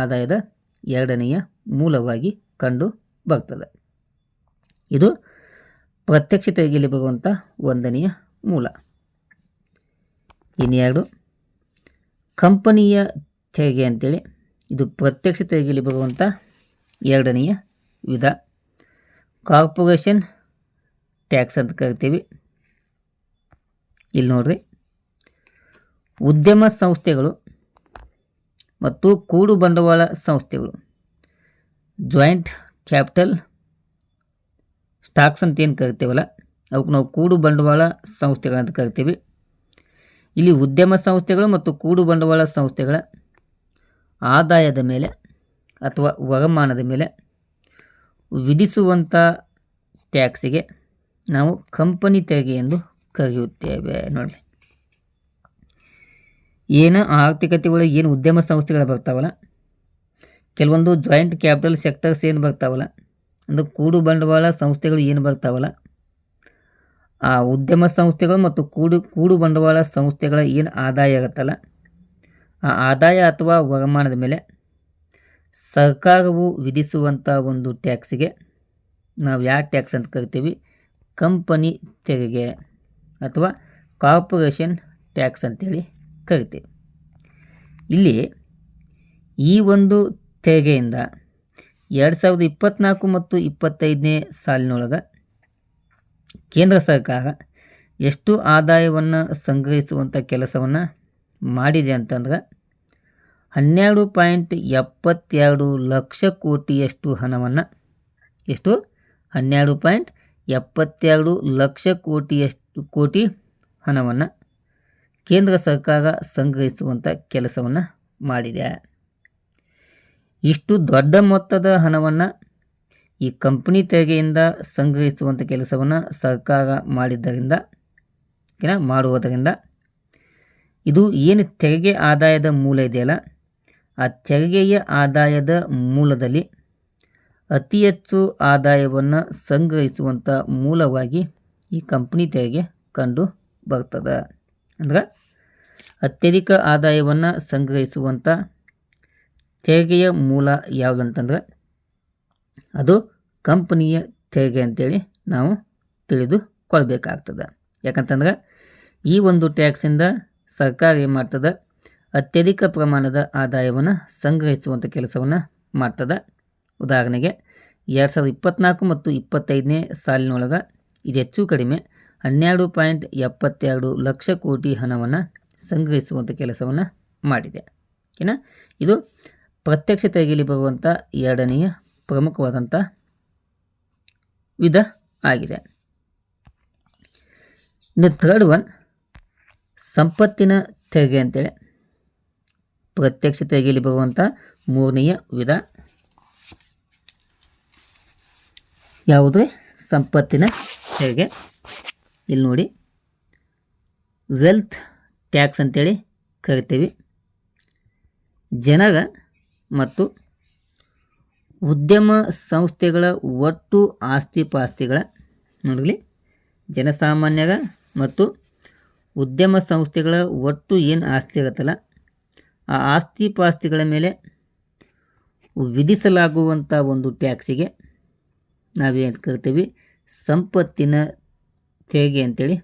ಆದಾಯದ ಎರಡನೆಯ ಮೂಲವಾಗಿ ಕಂಡು ಬರ್ತದೆ. ಇದು ಪ್ರತ್ಯಕ್ಷ ತೆರಿಗೆಯಲ್ಲಿ ಬರುವಂಥ ಒಂದನೆಯ ಮೂಲ. ಇನ್ನೆರಡು ಕಂಪನಿಯ ತೆರಿಗೆ ಅಂತೇಳಿ, ಇದು ಪ್ರತ್ಯಕ್ಷ ತೆರಿಗೆಯಲ್ಲಿ ಬರುವಂಥ ಎರಡನೆಯ ವಿಧ. ಕಾರ್ಪೊರೇಷನ್ ಟ್ಯಾಕ್ಸ್ ಅಂತ ಕರಿತೀವಿ. ಇಲ್ಲಿ ನೋಡ್ರಿ, ಉದ್ಯಮ ಸಂಸ್ಥೆಗಳು ಮತ್ತು ಕೂಡು ಬಂಡವಾಳ ಸಂಸ್ಥೆಗಳು, ಜಾಯಿಂಟ್ ಕ್ಯಾಪಿಟಲ್ ಸ್ಟಾಕ್ಸ್ ಅಂತ ಏನು ಕರಿತೀವಲ್ಲ, ಅವಕ್ಕೆ ನಾವು ಕೂಡು ಬಂಡವಾಳ ಸಂಸ್ಥೆಗಳಂತ ಕರಿತೀವಿ. ಇಲ್ಲಿ ಉದ್ಯಮ ಸಂಸ್ಥೆಗಳು ಮತ್ತು ಕೂಡು ಬಂಡವಾಳ ಸಂಸ್ಥೆಗಳ ಆದಾಯದ ಮೇಲೆ ಅಥವಾ ವರಮಾನದ ಮೇಲೆ ವಿಧಿಸುವಂಥ ಟ್ಯಾಕ್ಸಿಗೆ ನಾವು ಕಂಪನಿ ತೆರಿಗೆ ಎಂದು ಕರೆಯುತ್ತೇವೆ. ನೋಡಿ, ಏನು ಆರ್ಥಿಕತೆ ಒಳಗೆ ಏನು ಉದ್ಯಮ ಸಂಸ್ಥೆಗಳು ಬರ್ತಾವಲ್ಲ, ಕೆಲವೊಂದು ಜಾಯಿಂಟ್ ಕ್ಯಾಪಿಟಲ್ ಸೆಕ್ಟರ್ಸ್ ಏನು ಬರ್ತಾವಲ್ಲ, ಅಂದರೆ ಕೂಡು ಬಂಡವಾಳ ಸಂಸ್ಥೆಗಳು ಏನು ಬರ್ತಾವಲ್ಲ, ಆ ಉದ್ಯಮ ಸಂಸ್ಥೆಗಳು ಮತ್ತು ಕೂಡು ಬಂಡವಾಳ ಸಂಸ್ಥೆಗಳ ಏನು ಆದಾಯ ಇರುತ್ತಲ್ಲ, ಆ ಆದಾಯ ಅಥವಾ ವರಮಾನದ ಮೇಲೆ ಸರ್ಕಾರವು ವಿಧಿಸುವಂಥ ಒಂದು ಟ್ಯಾಕ್ಸಿಗೆ ನಾವು ಯಾವ ಟ್ಯಾಕ್ಸ್ ಅಂತ ಕರಿತೀವಿ? ಕಂಪನಿ ತೆರಿಗೆ ಅಥವಾ ಕಾರ್ಪೊರೇಷನ್ ಟ್ಯಾಕ್ಸ್ ಅಂತೇಳಿ ಕರಿತೀವಿ. ಇಲ್ಲಿ ಈ ಒಂದು ತೆರಿಗೆಯಿಂದ 2024 ಮತ್ತು 25ನೇ ಸಾಲಿನೊಳಗೆ ಕೇಂದ್ರ ಸರ್ಕಾರ ಎಷ್ಟು ಆದಾಯವನ್ನು ಸಂಗ್ರಹಿಸುವಂಥ ಕೆಲಸವನ್ನು ಮಾಡಿದೆ ಅಂತಂದ್ರೆ 12.72 ಲಕ್ಷ ಕೋಟಿಯಷ್ಟು ಹಣವನ್ನು, ಎಷ್ಟು? 12.72 ಲಕ್ಷ ಕೋಟಿ ಹಣವನ್ನು ಕೇಂದ್ರ ಸರ್ಕಾರ ಸಂಗ್ರಹಿಸುವಂಥ ಕೆಲಸವನ್ನು ಮಾಡಿದೆ. ಇಷ್ಟು ದೊಡ್ಡ ಮೊತ್ತದ ಹಣವನ್ನು ಈ ಕಂಪನಿ ತೆರಿಗೆಯಿಂದ ಸಂಗ್ರಹಿಸುವಂಥ ಕೆಲಸವನ್ನು ಸರ್ಕಾರ ಮಾಡುವುದರಿಂದ ಇದು ಏನು ತೆರಿಗೆ ಆದಾಯದ ಮೂಲ ಇದೆಯಲ್ಲ, ಆ ತೆರಿಗೆಯ ಆದಾಯದ ಮೂಲದಲ್ಲಿ ಅತಿ ಹೆಚ್ಚು ಆದಾಯವನ್ನು ಸಂಗ್ರಹಿಸುವಂಥ ಮೂಲವಾಗಿ ಈ ಕಂಪನಿ ತೆರಿಗೆ ಕಂಡು ಬರ್ತದೆ. ಅಂದ್ರೆ ಅತ್ಯಧಿಕ ಆದಾಯವನ್ನು ಸಂಗ್ರಹಿಸುವಂಥ ತೆರಿಗೆಯ ಮೂಲ ಯಾವುದಂತಂದ್ರೆ ಅದು ಕಂಪನಿಯ ತೆರಿಗೆ ಅಂತೇಳಿ ನಾವು ತಿಳಿದುಕೊಳ್ಬೇಕಾಗ್ತದೆ. ಯಾಕಂತಂದ್ರೆ ಈ ಒಂದು ಟ್ಯಾಕ್ಸಿಂದ ಸರ್ಕಾರ ಏನು ಮಾಡ್ತದೆ? ಅತ್ಯಧಿಕ ಪ್ರಮಾಣದ ಆದಾಯವನ್ನು ಸಂಗ್ರಹಿಸುವಂಥ ಕೆಲಸವನ್ನು ಮಾಡ್ತದೆ. ಉದಾಹರಣೆಗೆ 2024 ಮತ್ತು 25ನೇ ಸಾಲಿನೊಳಗೆ ಇದು ಹೆಚ್ಚು ಕಡಿಮೆ 12.72 ಲಕ್ಷ ಕೋಟಿ ಹಣವನ್ನು ಸಂಗ್ರಹಿಸುವಂಥ ಕೆಲಸವನ್ನು ಮಾಡಿದೆ. ಓಕೆನಾ? ಇದು ಪ್ರತ್ಯಕ್ಷ ತೆರಿಗೆಯಲ್ಲಿ ಬರುವಂಥ ಎರಡನೆಯ ಪ್ರಮುಖವಾದಂಥ ವಿಧ ಆಗಿದೆ. ಇನ್ನು ಥರ್ಡ್ ಒನ್ ಸಂಪತ್ತಿನ ತೆರಿಗೆ ಅಂತೇಳಿ ಪ್ರತ್ಯಕ್ಷ ತೆರಿಗೆಯಲ್ಲಿ ಬರುವಂಥ ಮೂರನೆಯ ವಿಧ ಯಾವುದು? ಸಂಪತ್ತಿನ ತೆರಿಗೆ. ಇಲ್ಲಿ ನೋಡಿ, ವೆಲ್ತ್ ಟ್ಯಾಕ್ಸ್ ಅಂತೇಳಿ ಕರಿತೀವಿ. ಜನರ ಮತ್ತು ಉದ್ಯಮ ಸಂಸ್ಥೆಗಳ ಒಟ್ಟು ಆಸ್ತಿ ಪಾಸ್ತಿಗಳ, ನೋಡಲಿ, ಜನಸಾಮಾನ್ಯರ ಮತ್ತು ಉದ್ಯಮ ಸಂಸ್ಥೆಗಳ ಒಟ್ಟು ಏನು ಆಸ್ತಿ ಇರುತ್ತಲ್ಲ, ಆ ಆಸ್ತಿ ಪಾಸ್ತಿಗಳ ಮೇಲೆ ವಿಧಿಸಲಾಗುವಂಥ ಒಂದು ಟ್ಯಾಕ್ಸಿಗೆ ನಾವೇನು ಕರಿತೀವಿ? ಸಂಪತ್ತಿನ ತೆರಿಗೆ ಅಂತೇಳಿ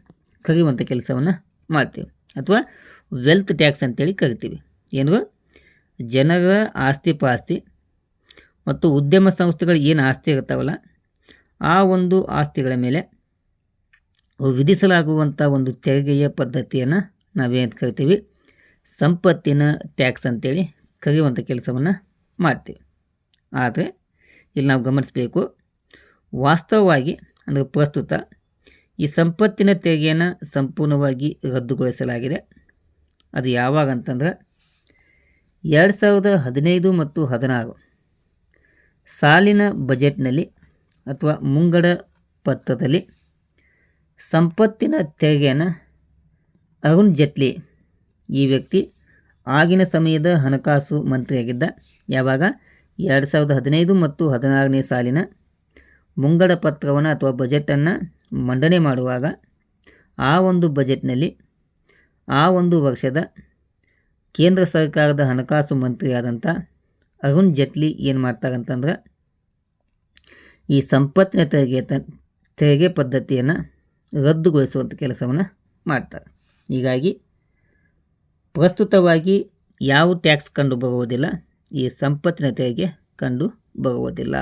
ಕರೆಯುವಂಥ ಕೆಲಸವನ್ನು ಮಾಡ್ತೀವಿ, ಅಥವಾ ವೆಲ್ತ್ ಟ್ಯಾಕ್ಸ್ ಅಂತೇಳಿ ಕರಿತೀವಿ. ಏನು? ಜನರ ಆಸ್ತಿ ಪಾಸ್ತಿ ಮತ್ತು ಉದ್ಯಮ ಸಂಸ್ಥೆಗಳು ಏನು ಆಸ್ತಿ ಇರ್ತಾವಲ್ಲ, ಆ ಒಂದು ಆಸ್ತಿಗಳ ಮೇಲೆ ವಿಧಿಸಲಾಗುವಂಥ ಒಂದು ತೆರಿಗೆಯ ಪದ್ಧತಿಯನ್ನು ನಾವೇನು ಕರಿತೀವಿ? ಸಂಪತ್ತಿನ ಟ್ಯಾಕ್ಸ್ ಅಂತೇಳಿ ಕರೆಯುವಂಥ ಕೆಲಸವನ್ನು ಮಾಡ್ತೀವಿ. ಆದರೆ ಇಲ್ಲಿ ನಾವು ಗಮನಿಸಬೇಕು, ವಾಸ್ತವವಾಗಿ ಅಂದರೆ ಪ್ರಸ್ತುತ ಈ ಸಂಪತ್ತಿನ ತೆರಿಗೆಯನ್ನು ಸಂಪೂರ್ಣವಾಗಿ ರದ್ದುಗೊಳಿಸಲಾಗಿದೆ. ಅದು ಯಾವಾಗ ಅಂತಂದ್ರೆ 2015 ಮತ್ತು 16 ಸಾಲಿನ ಬಜೆಟ್ನಲ್ಲಿ ಅಥವಾ ಮುಂಗಡ ಪತ್ರದಲ್ಲಿ ಸಂಪತ್ತಿನ ತೆರಿಗೆಯನ್ನು ಅರುಣ್ ಜೇಟ್ಲಿ ಈ ವ್ಯಕ್ತಿ ಆಗಿನ ಸಮಯದ ಹಣಕಾಸು ಮಂತ್ರಿಯಾಗಿದ್ದ, ಯಾವಾಗ 2015 ಮತ್ತು 16ನೇ ಸಾಲಿನ ಮುಂಗಡ ಪತ್ರವನ್ನು ಅಥವಾ ಬಜೆಟನ್ನು ಮಂಡನೆ ಮಾಡುವಾಗ ಆ ಒಂದು ಬಜೆಟ್ನಲ್ಲಿ ಆ ಒಂದು ವರ್ಷದ ಕೇಂದ್ರ ಸರ್ಕಾರದ ಹಣಕಾಸು ಮಂತ್ರಿಯಾದಂಥ ಅರುಣ್ ಜೇಟ್ಲಿ ಏನು ಮಾಡ್ತಾರಂತಂದ್ರೆ ಈ ಸಂಪತ್ತಿನ ತೆರಿಗೆ ಪದ್ಧತಿಯನ್ನು ರದ್ದುಗೊಳಿಸುವಂಥ ಕೆಲಸವನ್ನು ಮಾಡ್ತಾರೆ. ಹೀಗಾಗಿ ಪ್ರಸ್ತುತವಾಗಿ ಯಾವ ಟ್ಯಾಕ್ಸ್ ಕಂಡು ಬರುವುದಿಲ್ಲ, ಈ ಸಂಪತ್ತಿನ ತೆರಿಗೆ ಕಂಡು ಬರುವುದಿಲ್ಲ.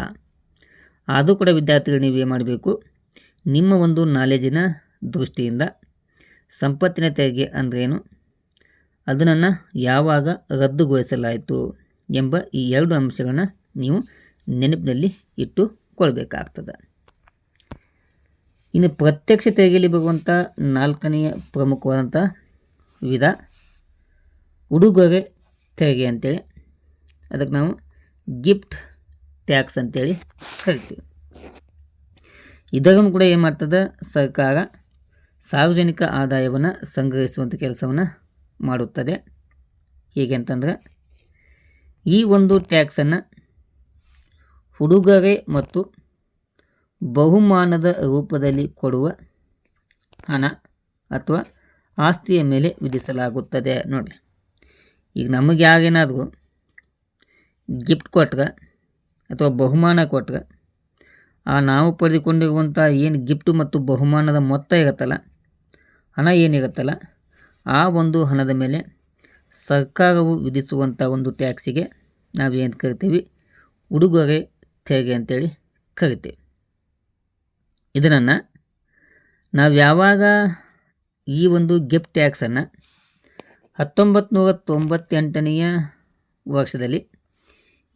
ಆದರೂ ಕೂಡ ವಿದ್ಯಾರ್ಥಿಗಳು ನೀವು ಏನು ಮಾಡಬೇಕು? ನಿಮ್ಮ ಒಂದು ನಾಲೆಜಿನ ದೃಷ್ಟಿಯಿಂದ ಸಂಪತ್ತಿನ ತೆರಿಗೆ ಅಂದ್ರೇನು, ಅದನ್ನು ಯಾವಾಗ ರದ್ದುಗೊಳಿಸಲಾಯಿತು ಎಂಬ ಈ 2 ಅಂಶಗಳನ್ನ ನೀವು ನೆನಪಿನಲ್ಲಿ ಇಟ್ಟುಕೊಳ್ಬೇಕಾಗ್ತದೆ. ಇನ್ನು ಪ್ರತ್ಯಕ್ಷ ತೆರಿಗೆಯಲ್ಲಿ ಬರುವಂಥ 4ನೆಯ ಪ್ರಮುಖವಾದಂಥ ವಿಧ ಉಡುಗೊರೆ ತೆರಿಗೆ ಅಂತೇಳಿ, ಅದಕ್ಕೆ ನಾವು ಗಿಫ್ಟ್ ಟ್ಯಾಕ್ಸ್ ಅಂತೇಳಿ ಕರಿತೀವಿ. ಇದನ್ನು ಕೂಡ ಏನು ಮಾಡ್ತದೆ, ಸರ್ಕಾರ ಸಾರ್ವಜನಿಕ ಆದಾಯವನ್ನು ಸಂಗ್ರಹಿಸುವಂಥ ಕೆಲಸವನ್ನು ಮಾಡುತ್ತದೆ. ಹೇಗೆ ಅಂತಂದರೆ, ಈ ಒಂದು ಟ್ಯಾಕ್ಸನ್ನು ಉಡುಗೊರೆ ಮತ್ತು ಬಹುಮಾನದ ರೂಪದಲ್ಲಿ ಕೊಡುವ ಹಣ ಅಥವಾ ಆಸ್ತಿಯ ಮೇಲೆ ವಿಧಿಸಲಾಗುತ್ತದೆ. ನೋಡಿರಿ, ಈಗ ನಮಗೆ ಯಾರೇನಾದರೂ ಗಿಫ್ಟ್ ಕೊಟ್ರೆ ಅಥವಾ ಬಹುಮಾನ ಕೊಟ್ರೆ, ನಾವು ಪಡೆದುಕೊಂಡಿರುವಂಥ ಏನು ಗಿಫ್ಟು ಮತ್ತು ಬಹುಮಾನದ ಮೊತ್ತ ಇರುತ್ತಲ್ಲ, ಹಣ ಏನಿರುತ್ತಲ್ಲ, ಆ ಒಂದು ಹಣದ ಮೇಲೆ ಸರ್ಕಾರವು ವಿಧಿಸುವಂಥ ಒಂದು ಟ್ಯಾಕ್ಸಿಗೆ ನಾವೇನು ಕರಿತೀವಿ, ಉಡುಗೊರೆ ತೆರಿಗೆ ಅಂತೇಳಿ ಕರಿತೀವಿ. ಇದನ್ನು ನಾವು ಯಾವಾಗ ಈ ಒಂದು ಗಿಫ್ಟ್ ಟ್ಯಾಕ್ಸನ್ನು 1998ನೇ ವರ್ಷದಲ್ಲಿ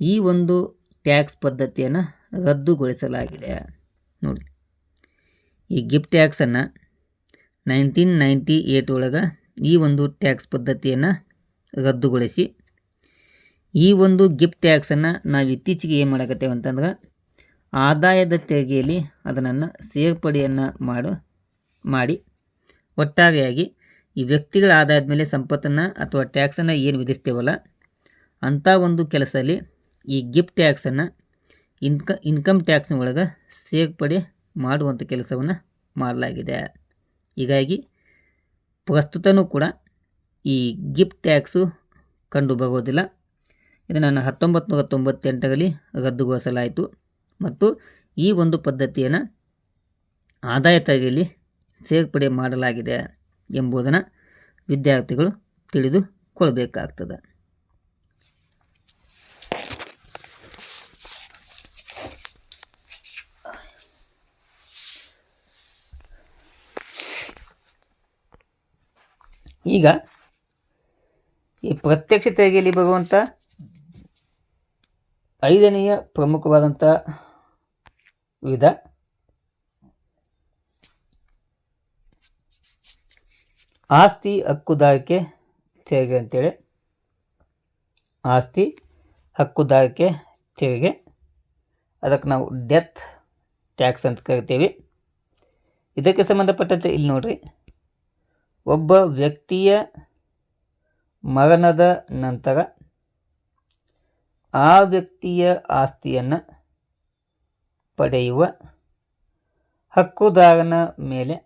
ಈ ಒಂದು ಟ್ಯಾಕ್ಸ್ ಪದ್ಧತಿಯನ್ನು ರದ್ದುಗೊಳಿಸಲಾಗಿದೆ. ನೋಡಿ, ಈ ಗಿಫ್ಟ್ ಟ್ಯಾಕ್ಸನ್ನು 1998 ಒಳಗೆ ಈ ಒಂದು ಟ್ಯಾಕ್ಸ್ ಪದ್ಧತಿಯನ್ನು ರದ್ದುಗೊಳಿಸಿ, ಈ ಒಂದು ಗಿಫ್ಟ್ ಟ್ಯಾಕ್ಸನ್ನು ನಾವು ಇತ್ತೀಚೆಗೆ ಏನು ಮಾಡಕತ್ತೇವೆ ಅಂತಂದ್ರೆ, ಆದಾಯದ ತೆರಿಗೆಯಲ್ಲಿ ಅದನ್ನು ಸೇರ್ಪಡೆಯನ್ನು ಮಾಡಿ ಒಟ್ಟಾರೆಯಾಗಿ ಈ ವ್ಯಕ್ತಿಗಳ ಆದಾಯದ ಮೇಲೆ ಸಂಪತ್ತನ್ನು ಅಥವಾ ಟ್ಯಾಕ್ಸನ್ನು ಏನು ವಿಧಿಸ್ತೇವಲ್ಲ, ಅಂಥ ಒಂದು ಕೆಲಸದಲ್ಲಿ ಈ ಗಿಫ್ಟ್ ಟ್ಯಾಕ್ಸನ್ನು ಇನ್ಕಮ್ ಟ್ಯಾಕ್ಸ್ನ ಒಳಗೆ ಸೇರ್ಪಡೆ ಮಾಡುವಂಥ ಕೆಲಸವನ್ನು ಮಾಡಲಾಗಿದೆ. ಹೀಗಾಗಿ ಪ್ರಸ್ತುತನೂ ಕೂಡ ಈ ಗಿಫ್ಟ್ ಟ್ಯಾಕ್ಸು ಕಂಡು ಬರೋದಿಲ್ಲ. ಇದನ್ನು 1998ರಲ್ಲಿ ರದ್ದುಗೊಳಿಸಲಾಯಿತು ಮತ್ತು ಈ ಒಂದು ಪದ್ಧತಿಯನ್ನು ಆದಾಯ ತೆರಿಗೆಯಲ್ಲಿ ಸೇರ್ಪಡೆ ಮಾಡಲಾಗಿದೆ ಎಂಬುದನ್ನು ವಿದ್ಯಾರ್ಥಿಗಳು ತಿಳಿದುಕೊಳ್ಬೇಕಾಗ್ತದೆ. ಈಗ ಈ ಪ್ರತ್ಯಕ್ಷ ತೆರಿಗೆಯಲ್ಲಿ ಬರುವಂಥ 5ನೆಯ ಪ್ರಮುಖವಾದಂಥ ವಿಧ ಆಸ್ತಿ ಹಕ್ಕುದಾರಿಕೆ ತೆರಿಗೆ ಅಂತೇಳಿ. ಆಸ್ತಿ ಹಕ್ಕುದಾರಿಕೆ ತೆರಿಗೆ, ಅದಕ್ಕೆ ನಾವು ಡೆತ್ ಟ್ಯಾಕ್ಸ್ ಅಂತ ಕರಿತೀವಿ. ಇದಕ್ಕೆ ಸಂಬಂಧಪಟ್ಟಂತೆ ಇಲ್ಲಿ ನೋಡ್ರಿ, ಒಬ್ಬ ವ್ಯಕ್ತಿಯ ಮರಣದ ನಂತರ ಆ ವ್ಯಕ್ತಿಯ ಆಸ್ತಿಯನ್ನು ಪಡೆಯುವ ಹಕ್ಕುದಾರನ ಮೇಲೆ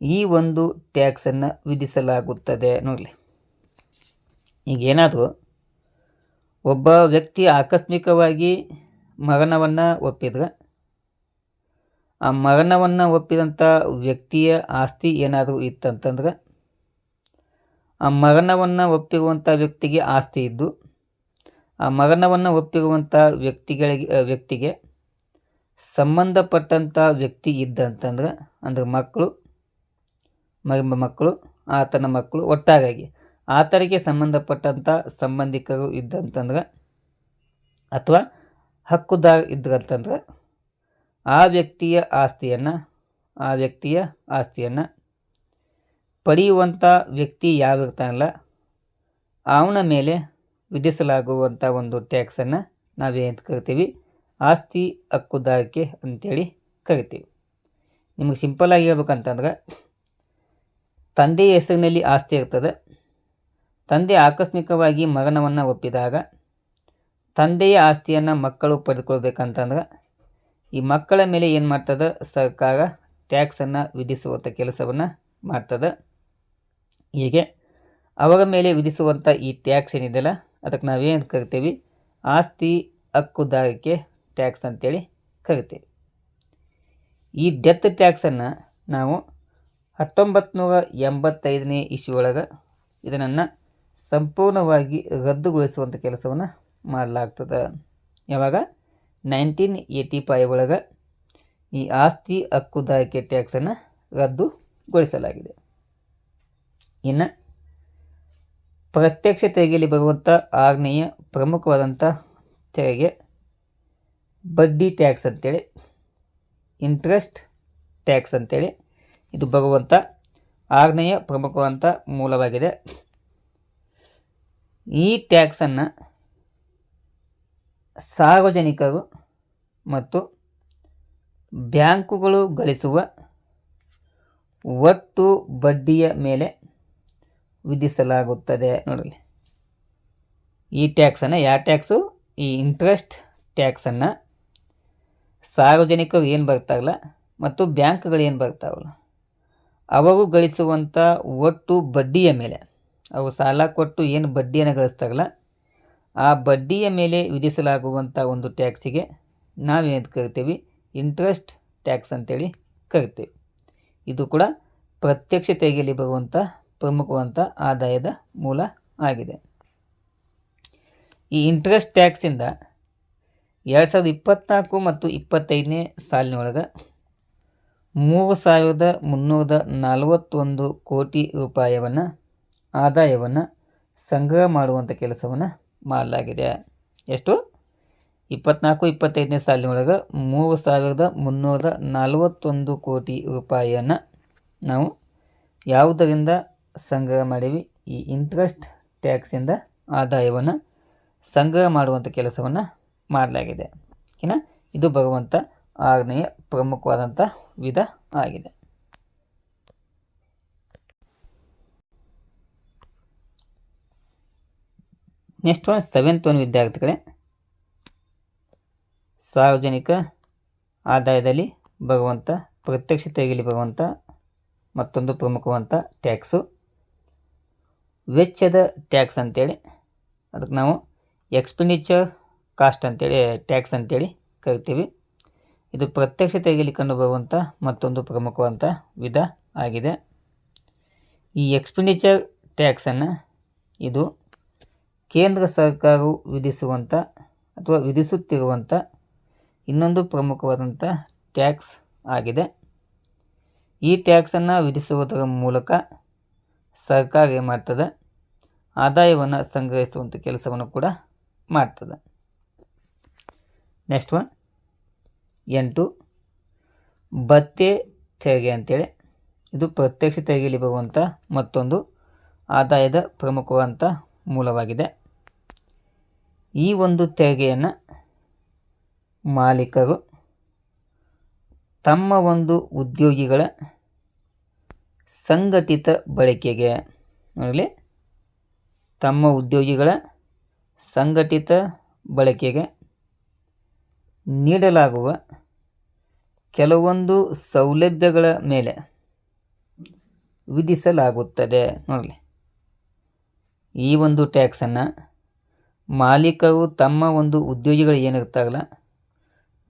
ಈ ಒಂದು ಟ್ಯಾಕ್ಸನ್ನು ವಿಧಿಸಲಾಗುತ್ತದೆ. ನೋಡಲಿ, ಈಗೇನಾದರೂ ಒಬ್ಬ ವ್ಯಕ್ತಿ ಆಕಸ್ಮಿಕವಾಗಿ ಮರಣವನ್ನು ಒಪ್ಪಿದ್ರೆ, ಆ ಮರಣವನ್ನು ಒಪ್ಪಿದಂಥ ವ್ಯಕ್ತಿಯ ಆಸ್ತಿ ಏನಾದರೂ ಇತ್ತಂತಂದ್ರೆ, ಆ ಮರಣವನ್ನು ಒಪ್ಪಿರುವಂಥ ವ್ಯಕ್ತಿಗೆ ಆಸ್ತಿ ಇದ್ದು, ಆ ಮರಣವನ್ನು ಒಪ್ಪಿರುವಂಥ ವ್ಯಕ್ತಿಗೆ ಸಂಬಂಧಪಟ್ಟಂಥ ವ್ಯಕ್ತಿ ಇದ್ದಂತಂದ್ರೆ, ಅಂದರೆ ಮಕ್ಕಳು, ಆತನ ಮಕ್ಕಳು, ಒಟ್ಟಾಗಿ ಆತನಿಗೆ ಸಂಬಂಧಪಟ್ಟಂಥ ಸಂಬಂಧಿಕರು ಇದ್ದಂತಂದ್ರೆ ಅಥವಾ ಹಕ್ಕುದಾರ ಇದ್ರಂತಂದ್ರೆ, ಆ ವ್ಯಕ್ತಿಯ ಆಸ್ತಿಯನ್ನು ಪಡೆಯುವಂಥ ವ್ಯಕ್ತಿ ಯಾವಿರ್ತಾನಲ್ಲ, ಅವನ ಮೇಲೆ ವಿಧಿಸಲಾಗುವಂಥ ಒಂದು ಟ್ಯಾಕ್ಸನ್ನು ನಾವೇನು ಕರಿತೀವಿ, ಆಸ್ತಿ ಹಕ್ಕುದಾರಿಕೆ ಅಂತೇಳಿ ಕರಿತೀವಿ. ನಿಮಗೆ ಸಿಂಪಲ್ಲಾಗಿ ಹೇಳ್ಬೇಕಂತಂದ್ರೆ, ತಂದೆಯ ಹೆಸರಿನಲ್ಲಿ ಆಸ್ತಿ ಇರ್ತದೆ. ತಂದೆ ಆಕಸ್ಮಿಕವಾಗಿ ಮರಣವನ್ನು ಒಪ್ಪಿದಾಗ ತಂದೆಯ ಆಸ್ತಿಯನ್ನು ಮಕ್ಕಳು ಪಡೆದುಕೊಳ್ಬೇಕಂತಂದ್ರೆ, ಈ ಮಕ್ಕಳ ಮೇಲೆ ಏನು ಮಾಡ್ತದೆ, ಸರ್ಕಾರ ಟ್ಯಾಕ್ಸನ್ನು ವಿಧಿಸುವಂಥ ಕೆಲಸವನ್ನು ಮಾಡ್ತದೆ. ಹೀಗೆ ಅವರ ಮೇಲೆ ವಿಧಿಸುವಂಥ ಈ ಟ್ಯಾಕ್ಸ್ ಏನಿದೆಯಲ್ಲ, ಅದಕ್ಕೆ ನಾವೇನು ಕರಿತೀವಿ, ಆಸ್ತಿ ಹಕ್ಕುದಾರಿಕೆ ಟ್ಯಾಕ್ಸ್ ಅಂತೇಳಿ ಕರಿತೀವಿ. ಈ ಡೆತ್ ಟ್ಯಾಕ್ಸನ್ನು ನಾವು 1985ನೇ ಇಸ್ವಿಯೊಳಗೆ ಇದನ್ನು ಸಂಪೂರ್ಣವಾಗಿ ರದ್ದುಗೊಳಿಸುವಂಥ ಕೆಲಸವನ್ನು ಮಾಡಲಾಗ್ತದೆ. ಯಾವಾಗ 1985 ಒಳಗೆ ಈ ಆಸ್ತಿ ಹಕ್ಕುದಾರಿಕೆ ಟ್ಯಾಕ್ಸನ್ನು ರದ್ದುಗೊಳಿಸಲಾಗಿದೆ. ಇನ್ನು ಪ್ರತ್ಯಕ್ಷ ತೆರಿಗೆಯಲ್ಲಿ ಬರುವಂಥ 6ನೆಯ ಪ್ರಮುಖವಾದಂಥ ತೆರಿಗೆ ಬಡ್ಡಿ ಟ್ಯಾಕ್ಸ್ ಅಂತೇಳಿ, ಇಂಟ್ರೆಸ್ಟ್ ಟ್ಯಾಕ್ಸ್ ಅಂತೇಳಿ ಇದು ಬರುವಂಥ 6ನೆಯ ಪ್ರಮುಖವಾದಂಥ ಮೂಲವಾಗಿದೆ. ಈ ಟ್ಯಾಕ್ಸನ್ನು ಸಾರ್ವಜನಿಕರು ಮತ್ತು ಬ್ಯಾಂಕುಗಳು ಗಳಿಸುವ ಒಟ್ಟು ಬಡ್ಡಿಯ ಮೇಲೆ ವಿಧಿಸಲಾಗುತ್ತದೆ. ನೋಡಲಿ, ಈ ಟ್ಯಾಕ್ಸನ್ನು ಯಾವ ಟ್ಯಾಕ್ಸು? ಈ ಇಂಟ್ರೆಸ್ಟ್ ಟ್ಯಾಕ್ಸನ್ನು ಸಾರ್ವಜನಿಕರು ಏನು ಬರ್ತಾರಲ್ಲ ಮತ್ತು ಬ್ಯಾಂಕ್ಗಳು ಏನು ಬರ್ತಾವಲ್ಲ ಅವರು ಗಳಿಸುವಂಥ ಒಟ್ಟು ಬಡ್ಡಿಯ ಮೇಲೆ, ಅವು ಸಾಲ ಕೊಟ್ಟು ಏನು ಬಡ್ಡಿಯನ್ನು ಗಳಿಸ್ತಾರಲ್ಲ ಆ ಬಡ್ಡಿಯ ಮೇಲೆ ವಿಧಿಸಲಾಗುವಂಥ ಒಂದು ಟ್ಯಾಕ್ಸಿಗೆ ನಾವೇನು ಕರಿತೀವಿ? ಇಂಟ್ರೆಸ್ಟ್ ಟ್ಯಾಕ್ಸ್ ಅಂತೇಳಿ ಕರಿತೀವಿ. ಇದು ಕೂಡ ಪ್ರತ್ಯಕ್ಷ ತೆರಿಗೆಯಲ್ಲಿ ಬರುವಂಥ ಪ್ರಮುಖವಂಥ ಆದಾಯದ ಮೂಲ ಆಗಿದೆ. ಈ ಇಂಟ್ರೆಸ್ಟ್ ಟ್ಯಾಕ್ಸಿಂದ 2024 ಮತ್ತು 25ನೇ ಸಾಲಿನೊಳಗೆ 3,341 ಕೋಟಿ ರೂಪಾಯಿಯನ್ನು ಆದಾಯವನ್ನು ಸಂಗ್ರಹ ಮಾಡುವಂಥ ಕೆಲಸವನ್ನು ಮಾಡಲಾಗಿದೆ. ಎಷ್ಟು? 24-25ನೇ ಸಾಲಿನೊಳಗೆ 3,341 ಕೋಟಿ ರೂಪಾಯಿಯನ್ನು ನಾವು ಯಾವುದರಿಂದ ಸಂಗ್ರಹ ಮಾಡೀವಿ? ಈ ಇಂಟ್ರೆಸ್ಟ್ ಟ್ಯಾಕ್ಸಿಂದ ಆದಾಯವನ್ನು ಸಂಗ್ರಹ ಮಾಡುವಂಥ ಕೆಲಸವನ್ನು ಮಾಡಲಾಗಿದೆ. ಇನ್ನು ಇದು ಬರುವಂಥ 6ನೆಯ ಪ್ರಮುಖವಾದಂಥ ವಿಧ ಆಗಿದೆ. ನೆಕ್ಸ್ಟ್ 7th ವಿದ್ಯಾರ್ಥಿಗಳೇ, ಸಾರ್ವಜನಿಕ ಆದಾಯದಲ್ಲಿ ಬರುವಂಥ ಪ್ರತ್ಯಕ್ಷ ತೆರಿಗೆಯಲ್ಲಿ ಬರುವಂಥ ಮತ್ತೊಂದು ಪ್ರಮುಖವಂಥ ಟ್ಯಾಕ್ಸು ವೆಚ್ಚದ ಟ್ಯಾಕ್ಸ್ ಅಂತೇಳಿ, ಅದಕ್ಕೆ ನಾವು ಎಕ್ಸ್ಪೆಂಡಿಚರ್ ಕಾಸ್ಟ್ ಅಂತೇಳಿ ಟ್ಯಾಕ್ಸ್ ಅಂತೇಳಿ ಕರಿತೀವಿ. ಇದು ಪ್ರತ್ಯಕ್ಷ ತೆರಿಗೆಯಲ್ಲಿ ಕಂಡುಬರುವಂಥ ಮತ್ತೊಂದು ಪ್ರಮುಖವಂಥ ವಿಧ ಆಗಿದೆ. ಈ ಎಕ್ಸ್ಪೆಂಡಿಚರ್ ಟ್ಯಾಕ್ಸನ್ನು ಇದು ಕೇಂದ್ರ ಸರ್ಕಾರವು ವಿಧಿಸುವಂಥ ಅಥವಾ ವಿಧಿಸುತ್ತಿರುವಂಥ ಇನ್ನೊಂದು ಪ್ರಮುಖವಾದಂಥ ಟ್ಯಾಕ್ಸ್ ಆಗಿದೆ. ಈ ಟ್ಯಾಕ್ಸನ್ನು ವಿಧಿಸುವುದರ ಮೂಲಕ ಸರ್ಕಾರ ಏನು ಮಾಡ್ತದೆ? ಆದಾಯವನ್ನು ಸಂಗ್ರಹಿಸುವಂಥ ಕೆಲಸವನ್ನು ಕೂಡ ಮಾಡ್ತದೆ. ನೆಕ್ಸ್ಟ್ 8 ಭತ್ಯೆ ತೆರಿಗೆ ಅಂತೇಳಿ, ಇದು ಪ್ರತ್ಯಕ್ಷ ತೆರಿಗೆಯಲ್ಲಿ ಬರುವಂಥ ಮತ್ತೊಂದು ಆದಾಯದ ಪ್ರಮುಖವಾದಂಥ ಮೂಲವಾಗಿದೆ. ಈ ಒಂದು ತೆರಿಗೆಯನ್ನು ಮಾಲೀಕರು ತಮ್ಮ ಒಂದು ಉದ್ಯೋಗಿಗಳ ಸಂಘಟಿತ ಬಳಕೆಗೆ, ನೋಡಲಿ, ತಮ್ಮ ಉದ್ಯೋಗಿಗಳ ಸಂಘಟಿತ ಬಳಕೆಗೆ ನೀಡಲಾಗುವ ಕೆಲವೊಂದು ಸೌಲಭ್ಯಗಳ ಮೇಲೆ ವಿಧಿಸಲಾಗುತ್ತದೆ. ನೋಡಲಿ, ಈ ಒಂದು ಟ್ಯಾಕ್ಸನ್ನು ಮಾಲೀಕರು ತಮ್ಮ ಒಂದು ಉದ್ಯೋಗಿಗಳು ಏನಿರ್ತಾರಲ್ಲ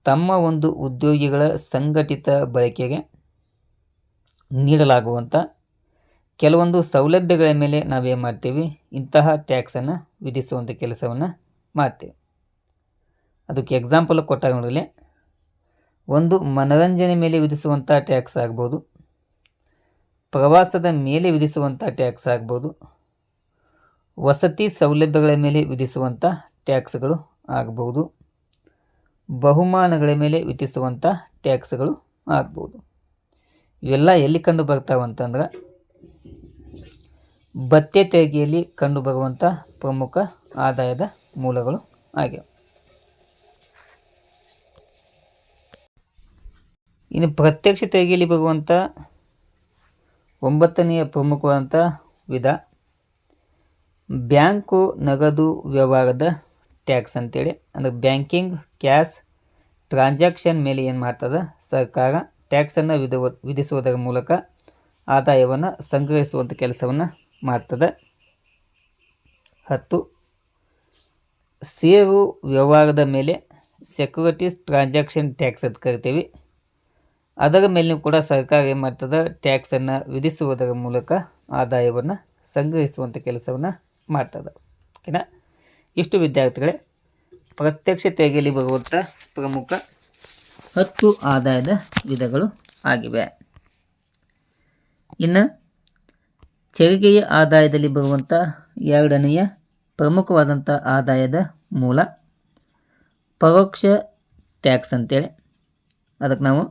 ತಮ್ಮ ಒಂದು ಉದ್ಯೋಗಿಗಳ ಸಂಘಟಿತ ಬಳಕೆಗೆ ನೀಡಲಾಗುವಂಥ ಕೆಲವೊಂದು ಸೌಲಭ್ಯಗಳ ಮೇಲೆ ನಾವೇನು ಮಾಡ್ತೀವಿ? ಇಂತಹ ಟ್ಯಾಕ್ಸನ್ನು ವಿಧಿಸುವಂಥ ಕೆಲಸವನ್ನು ಮಾಡ್ತೀವಿ. ಅದಕ್ಕೆ ಎಕ್ಸಾಂಪಲ್ ಕೊಟ್ಟಾಗ ನೋಡಲಿ, ಒಂದು ಮನೋರಂಜನೆ ಮೇಲೆ ವಿಧಿಸುವಂಥ ಟ್ಯಾಕ್ಸ್ ಆಗ್ಬೋದು, ಪ್ರವಾಸದ ಮೇಲೆ ವಿಧಿಸುವಂಥ ಟ್ಯಾಕ್ಸ್ ಆಗ್ಬೋದು, ವಸತಿ ಸೌಲಭ್ಯಗಳ ಮೇಲೆ ವಿಧಿಸುವಂಥ ಟ್ಯಾಕ್ಸ್ಗಳು ಆಗ್ಬೋದು, ಬಹುಮಾನಗಳ ಮೇಲೆ ವಿಧಿಸುವಂಥ ಟ್ಯಾಕ್ಸ್ಗಳು ಆಗ್ಬೋದು. ಇವೆಲ್ಲ ಎಲ್ಲಿ ಕಂಡು ಬರ್ತಾವಂತಂದ್ರೆ ಭತ್ಯೆ ತೆರಿಗೆಯಲ್ಲಿ ಕಂಡುಬರುವಂಥ ಪ್ರಮುಖ ಆದಾಯದ ಮೂಲಗಳು ಆಗಿವೆ. ಇನ್ನು ಪ್ರತ್ಯಕ್ಷ ತೆರಿಗೆಯಲ್ಲಿ ಬರುವಂಥ 9ನೆಯ ಪ್ರಮುಖವಾದಂಥ ವಿಧ ಬ್ಯಾಂಕು ನಗದು ವ್ಯವಹಾರದ ಟ್ಯಾಕ್ಸ್ ಅಂತೇಳಿ, ಅಂದರೆ ಬ್ಯಾಂಕಿಂಗ್ ಕ್ಯಾಶ್ ಟ್ರಾನ್ಸಾಕ್ಷನ್ ಮೇಲೆ ಏನು ಮಾಡ್ತದೆ? ಸರ್ಕಾರ ಟ್ಯಾಕ್ಸನ್ನು ವಿಧಿಸುವುದರ ಮೂಲಕ ಆದಾಯವನ್ನು ಸಂಗ್ರಹಿಸುವಂಥ ಕೆಲಸವನ್ನು ಮಾಡ್ತದೆ. 10 ಷೇರು ವ್ಯವಹಾರದ ಮೇಲೆ ಸೆಕ್ಯೂರಿಟೀಸ್ ಟ್ರಾನ್ಸಾಕ್ಷನ್ ಟ್ಯಾಕ್ಸ್ ಅಂತ ಕರಿತೀವಿ. ಅದರ ಮೇಲೂ ಕೂಡ ಸರ್ಕಾರ ಏನು ಮಾಡ್ತದೆ? ಟ್ಯಾಕ್ಸನ್ನು ವಿಧಿಸುವುದರ ಮೂಲಕ ಆದಾಯವನ್ನು ಸಂಗ್ರಹಿಸುವಂಥ ಕೆಲಸವನ್ನು ಮಾಡ್ತದೆ. ಓಕೆನಾ? ಇಷ್ಟು ವಿದ್ಯಾರ್ಥಿಗಳೇ ಪ್ರತ್ಯಕ್ಷ ತೆರಿಗೆಯಲ್ಲಿ ಬರುವಂಥ ಪ್ರಮುಖ 10 ಆದಾಯದ ವಿಧಗಳು ಆಗಿವೆ. ಇನ್ನು ತೆರಿಗೆಯ ಆದಾಯದಲ್ಲಿ ಬರುವಂಥ ಎರಡನೆಯ ಪ್ರಮುಖವಾದಂಥ ಆದಾಯದ ಮೂಲ ಪರೋಕ್ಷ ಟ್ಯಾಕ್ಸ್ ಅಂತೇಳಿ, ಅದಕ್ಕೆ ನಾವು